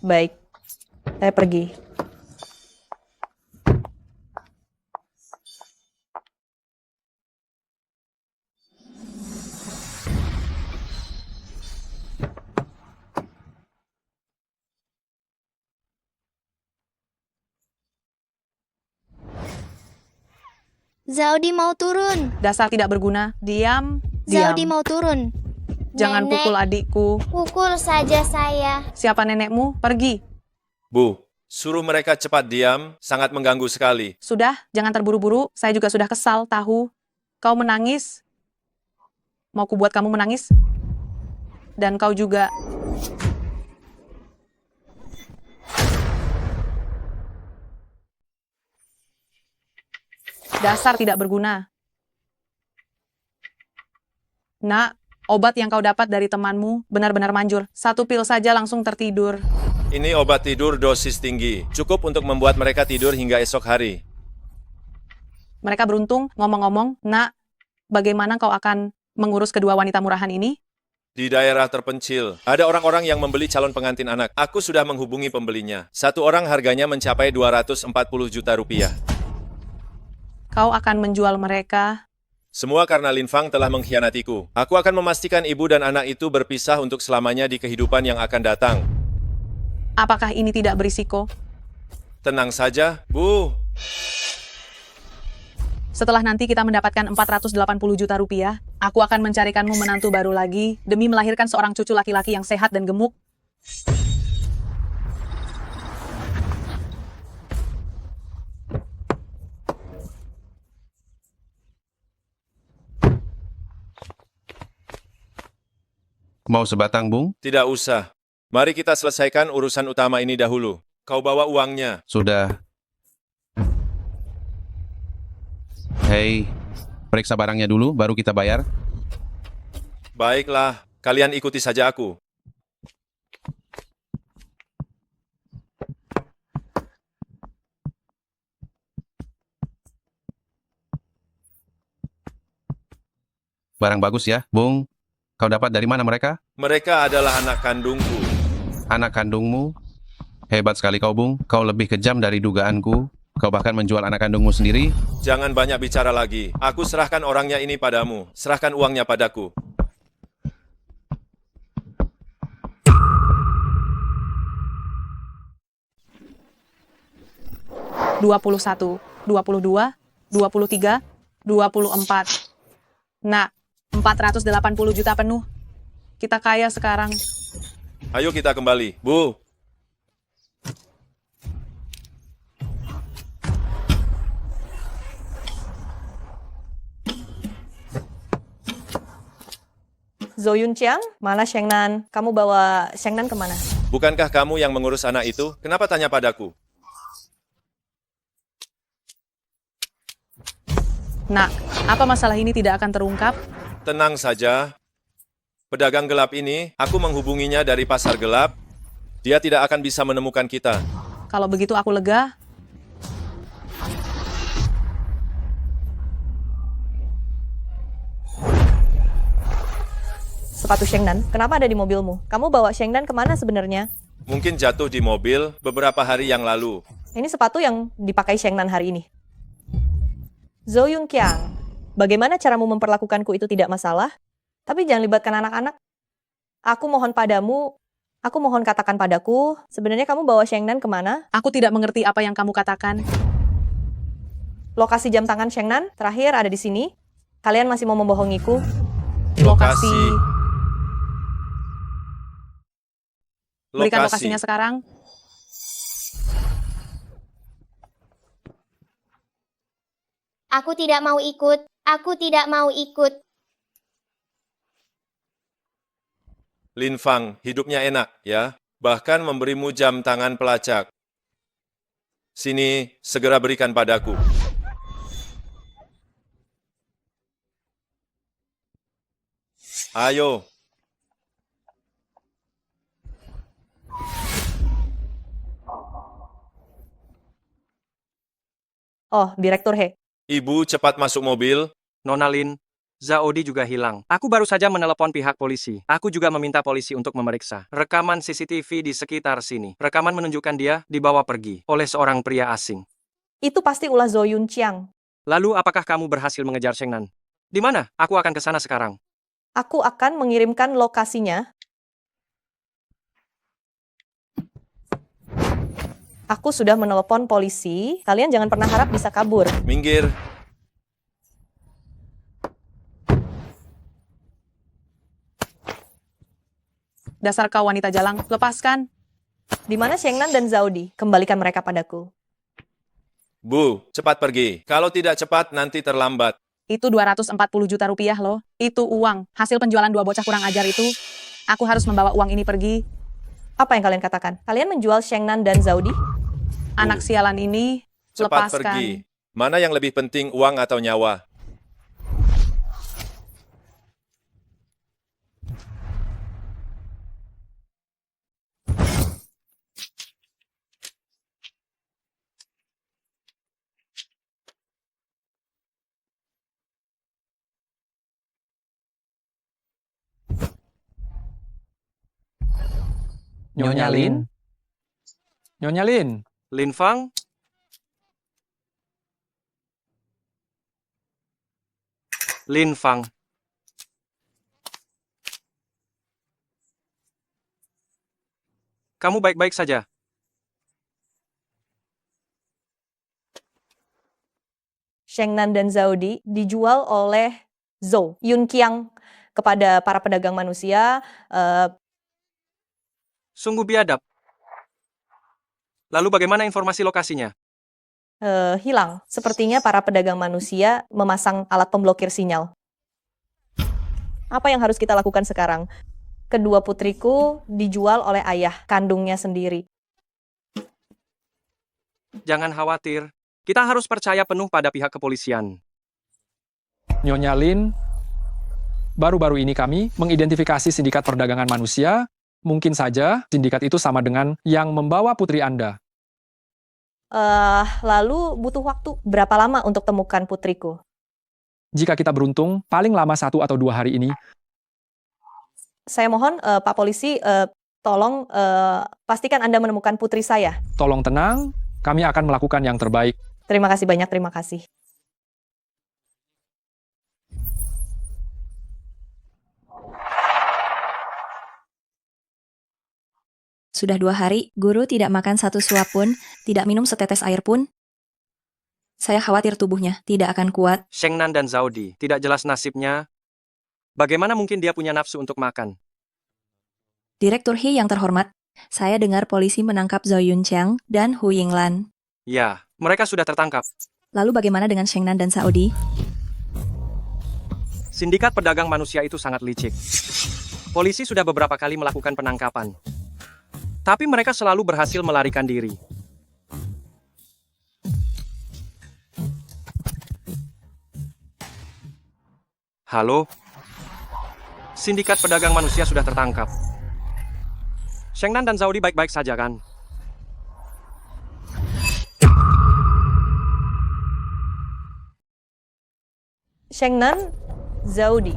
Baik, saya pergi. Zaudi mau turun. Dasar tidak berguna. Diam. Zaudi mau turun. Jangan Nenek. pukul adikku. Pukul saja saya. Siapa nenekmu? Pergi. Bu, suruh mereka cepat diam, sangat mengganggu sekali. Sudah, jangan terburu-buru. Saya juga sudah kesal, tahu. Kau menangis. Mau ku buat kamu menangis? Dan kau juga. Dasar tidak berguna. Nak, obat yang kau dapat dari temanmu benar-benar manjur. 1 pil saja langsung tertidur. Ini obat tidur dosis tinggi, cukup untuk membuat mereka tidur hingga esok hari. Mereka beruntung. Ngomong-ngomong, Nak, bagaimana kau akan mengurus kedua wanita murahan ini? Di daerah terpencil, ada orang-orang yang membeli calon pengantin anak. Aku sudah menghubungi pembelinya. Satu orang harganya mencapai 240 juta rupiah. Kau akan menjual mereka. Semua karena Lin Fang telah mengkhianatiku. Aku akan memastikan ibu dan anak itu berpisah untuk selamanya di kehidupan yang akan datang. Apakah ini tidak berisiko? Tenang saja, Bu. Setelah nanti kita mendapatkan 480 juta rupiah, aku akan mencarikanmu menantu baru lagi demi melahirkan seorang cucu laki-laki yang sehat dan gemuk. Mau sebatang, Bung? Tidak usah. Mari kita selesaikan urusan utama ini dahulu. Kau bawa uangnya. Sudah. Hei, periksa barangnya dulu, baru kita bayar. Baiklah, kalian ikuti saja aku. Barang bagus ya, Bung. Kau dapat dari mana mereka? Mereka adalah anak kandungku. Anak kandungmu? Hebat sekali kau, Bung. Kau lebih kejam dari dugaanku. Kau bahkan menjual anak kandungmu sendiri. Jangan banyak bicara lagi. Aku serahkan orangnya ini padamu. Serahkan uangnya padaku. $21, $22, $23, $24. Nah, 480 juta penuh. Kita kaya sekarang. Ayo kita kembali. Bu, Zoyun Chiang, mana Shengnan? Kamu bawa Shengnan kemana? bukankah kamu yang mengurus anak itu? Kenapa tanya padaku? Nak, apa masalah ini tidak akan terungkap? Tenang saja. Pedagang gelap ini, aku menghubunginya dari pasar gelap. Dia tidak akan bisa menemukan kita. Kalau begitu aku lega. Sepatu Shengnan, kenapa ada di mobilmu? Kamu bawa Shengnan kemana sebenarnya? Mungkin jatuh di mobil beberapa hari yang lalu. Ini sepatu yang dipakai Shengnan hari ini. Zoyun Kiang, bagaimana caramu memperlakukanku itu tidak masalah? Tapi jangan libatkan anak-anak. Aku mohon katakan padaku, sebenarnya kamu bawa Shengnan kemana? Aku tidak mengerti apa yang kamu katakan. Lokasi jam tangan Shengnan terakhir ada di sini. Kalian masih mau membohongiku? Berikan lokasinya sekarang. Aku tidak mau ikut. Aku tidak mau ikut. Lin Fang, hidupnya enak, ya. Bahkan memberimu jam tangan pelacak. Sini, segera berikan padaku. Ayo. Oh, Direktur He. Ibu cepat masuk mobil. Nona Lin, Zaodi juga hilang. Aku baru saja menelepon pihak polisi. Aku juga meminta polisi untuk memeriksa rekaman CCTV di sekitar sini. Rekaman menunjukkan dia dibawa pergi oleh seorang pria asing. Itu pasti ulah Zoyun Chiang. Lalu apakah kamu berhasil mengejar Shengnan? Di mana? Aku akan ke sana sekarang. Aku akan mengirimkan lokasinya. Aku sudah menelepon polisi. Kalian jangan pernah harap bisa kabur. Minggir. Dasar kau wanita jalang, lepaskan. Di mana Shengnan dan Zaudi? Kembalikan mereka padaku. Bu, cepat pergi. Kalau tidak cepat, nanti terlambat. Itu 240 juta rupiah loh. Itu uang. Hasil penjualan dua bocah kurang ajar itu. Aku harus membawa uang ini pergi. Apa yang kalian katakan? Kalian menjual Shengnan dan Zaudi? Anak sialan ini, Cepat lepaskan. pergi. Mana yang lebih penting, uang atau nyawa? Nyonya Lin? Nyonya Lin? Lin Fang? Lin Fang. Kamu baik-baik saja? Shengnan dan Zaudi dijual oleh Zhou Yunqiang kepada para pedagang manusia. Sungguh biadab. Lalu bagaimana informasi lokasinya? Hilang. Sepertinya para pedagang manusia memasang alat pemblokir sinyal. Apa yang harus kita lakukan sekarang? Kedua putriku dijual oleh ayah kandungnya sendiri. Jangan khawatir. Kita harus percaya penuh pada pihak kepolisian. Nyonya Lin, baru-baru ini kami mengidentifikasi sindikat perdagangan manusia. Mungkin saja sindikat itu sama dengan yang membawa putri Anda. Lalu butuh waktu berapa lama untuk temukan putriku? Jika kita beruntung, paling lama 1 atau 2 hari ini. Saya mohon, Pak Polisi, tolong pastikan Anda menemukan putri saya. Tolong tenang, kami akan melakukan yang terbaik. Terima kasih banyak, terima kasih. Sudah 2 hari, guru tidak makan 1 suap pun, tidak minum setetes air pun. Saya khawatir tubuhnya tidak akan kuat. Shengnan dan Zaudi, tidak jelas nasibnya. Bagaimana mungkin dia punya nafsu untuk makan? Direktur He yang terhormat, saya dengar polisi menangkap Zhou Yunqiang dan Hu Yinglan. Ya, mereka sudah tertangkap. Lalu bagaimana dengan Shengnan dan Zaudi? Sindikat pedagang manusia itu sangat licik. Polisi sudah beberapa kali melakukan penangkapan. Tapi mereka selalu berhasil melarikan diri. Halo? Sindikat pedagang manusia sudah tertangkap. Shengnan dan Zaudi baik-baik saja kan? Shengnan, Zaudi.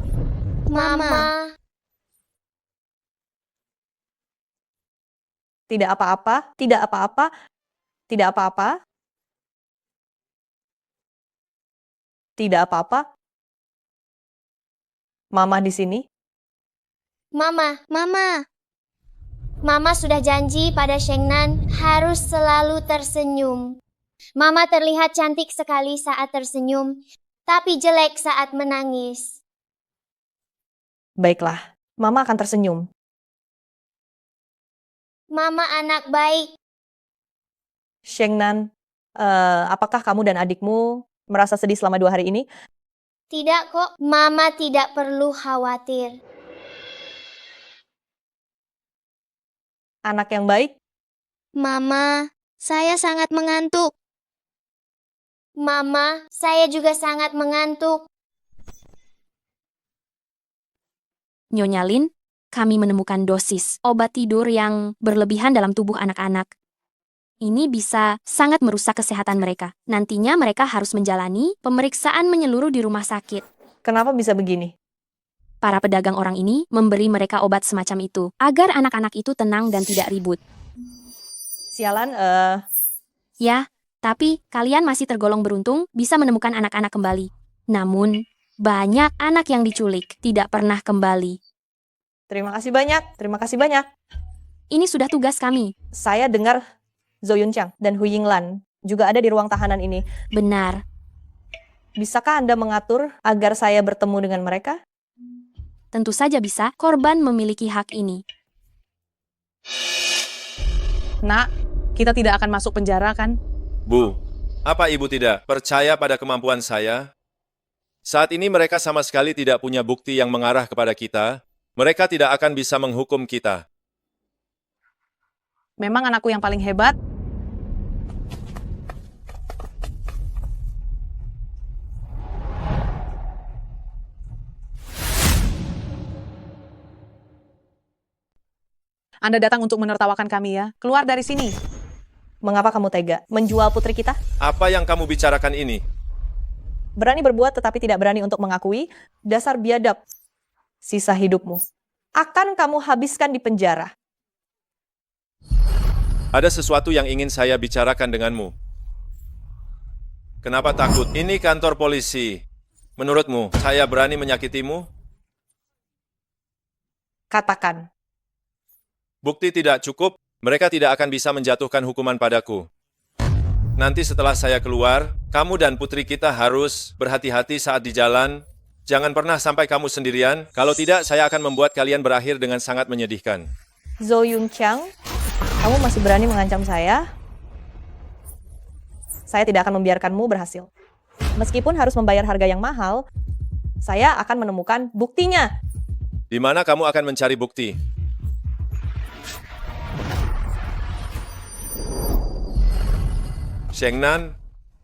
Mama. Tidak apa-apa, tidak apa-apa, tidak apa-apa. Tidak apa-apa. Mama di sini. Mama. Mama sudah janji pada Shengnan harus selalu tersenyum. Mama terlihat cantik sekali saat tersenyum, tapi jelek saat menangis. Baiklah, Mama akan tersenyum. Mama anak baik. Shengnan, apakah kamu dan adikmu merasa sedih selama 2 hari ini? Tidak kok, Mama tidak perlu khawatir. Anak yang baik? Mama, saya sangat mengantuk. Mama, saya juga sangat mengantuk. Nyonya Lin, kami menemukan dosis obat tidur yang berlebihan dalam tubuh anak-anak. Ini bisa sangat merusak kesehatan mereka. Nantinya mereka harus menjalani pemeriksaan menyeluruh di rumah sakit. Kenapa bisa begini? Para pedagang orang ini memberi mereka obat semacam itu, agar anak-anak itu tenang dan tidak ribut. Sialan, Ya, tapi kalian masih tergolong beruntung bisa menemukan anak-anak kembali. Namun, banyak anak yang diculik tidak pernah kembali. Terima kasih banyak, terima kasih banyak. Ini sudah tugas kami. Saya dengar Zhou Yunqiang dan Hu Yinglan juga ada di ruang tahanan ini. Benar. Bisakah Anda mengatur agar saya bertemu dengan mereka? Tentu saja bisa, korban memiliki hak ini. Nak, kita tidak akan masuk penjara kan? Bu, apa ibu tidak percaya pada kemampuan saya? Saat ini mereka sama sekali tidak punya bukti yang mengarah kepada kita. Mereka tidak akan bisa menghukum kita. Memang anakku yang paling hebat. Anda datang untuk menertawakan kami ya. Keluar dari sini. Mengapa kamu tega menjual putri kita? Apa yang kamu bicarakan ini? Berani berbuat tetapi tidak berani untuk mengakui, dasar biadab. Sisa hidupmu akan kamu habiskan di penjara. Ada sesuatu yang ingin saya bicarakan denganmu. Kenapa takut? Ini kantor polisi. Menurutmu, saya berani menyakitimu? Katakan. Bukti tidak cukup, mereka tidak akan bisa menjatuhkan hukuman padaku. Nanti setelah saya keluar, kamu dan putri kita harus berhati-hati saat di jalan. Jangan pernah sampai kamu sendirian. Kalau tidak, saya akan membuat kalian berakhir dengan sangat menyedihkan. Zo Yung Chiang, kamu masih berani mengancam saya? Saya tidak akan membiarkanmu berhasil. Meskipun harus membayar harga yang mahal, saya akan menemukan buktinya. Di mana kamu akan mencari bukti? Shengnan,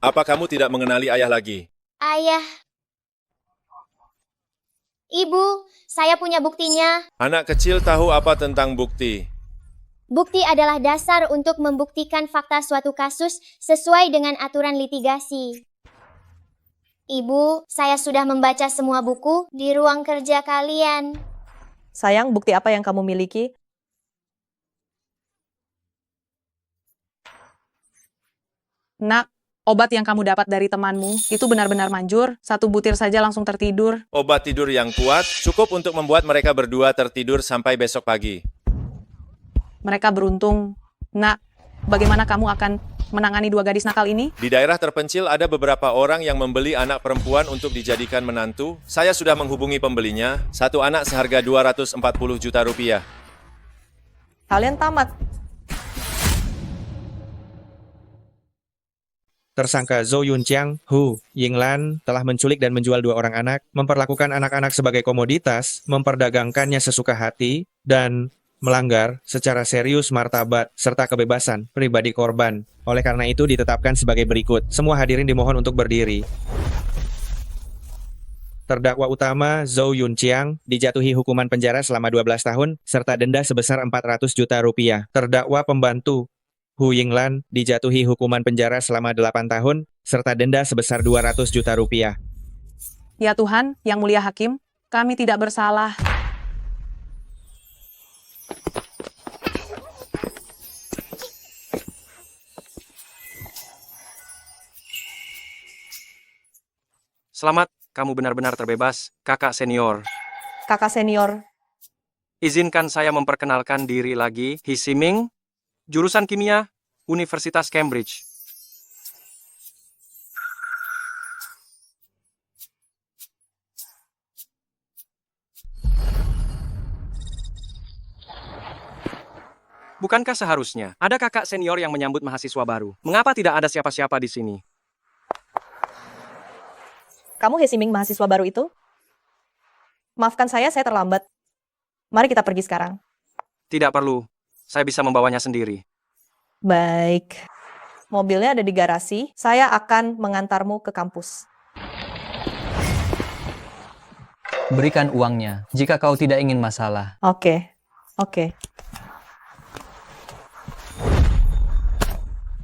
apa kamu tidak mengenali ayah lagi? Ayah. Ibu, saya punya buktinya. Anak kecil tahu apa tentang bukti? Bukti adalah dasar untuk membuktikan fakta suatu kasus sesuai dengan aturan litigasi. Ibu, saya sudah membaca semua buku di ruang kerja kalian. Sayang, bukti apa yang kamu miliki? Nak, obat yang kamu dapat dari temanmu itu benar-benar manjur. 1 butir saja langsung tertidur. Obat tidur yang kuat cukup untuk membuat mereka berdua tertidur sampai besok pagi. Mereka beruntung. Nak, bagaimana kamu akan menangani 2 gadis nakal ini? Di daerah terpencil ada beberapa orang yang membeli anak perempuan untuk dijadikan menantu. Saya sudah menghubungi pembelinya. 1 anak seharga 240 juta rupiah. Kalian tamat. Tersangka Zo Yun Chiang, Hu Yinglan telah menculik dan menjual 2 orang anak, memperlakukan anak-anak sebagai komoditas, memperdagangkannya sesuka hati, dan melanggar secara serius martabat serta kebebasan pribadi korban. Oleh karena itu ditetapkan sebagai berikut. Semua hadirin dimohon untuk berdiri. Terdakwa utama Zo Yun Chiang dijatuhi hukuman penjara selama 12 tahun serta denda sebesar 400 juta rupiah. Terdakwa pembantu Hu Yinglan dijatuhi hukuman penjara selama 8 tahun serta denda sebesar 200 juta rupiah. Ya Tuhan, Yang Mulia Hakim, kami tidak bersalah. Selamat, kamu benar-benar terbebas, kakak senior. Kakak senior, Izinkan saya memperkenalkan diri lagi, He Siming, jurusan kimia, Universitas Cambridge. Bukankah seharusnya ada kakak senior yang menyambut mahasiswa baru? Mengapa tidak ada siapa-siapa di sini? kamu He Siming mahasiswa baru itu? Maafkan saya terlambat. Mari kita pergi sekarang. Tidak perlu, saya bisa membawanya sendiri. Baik. Mobilnya ada di garasi. Saya akan mengantarmu ke kampus. Berikan uangnya jika kau tidak ingin masalah. Oke.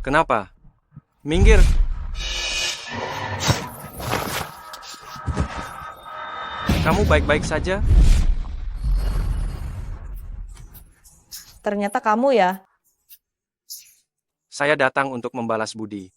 Kenapa? Minggir. Kamu baik-baik saja? Ternyata kamu ya. Saya datang untuk membalas budi.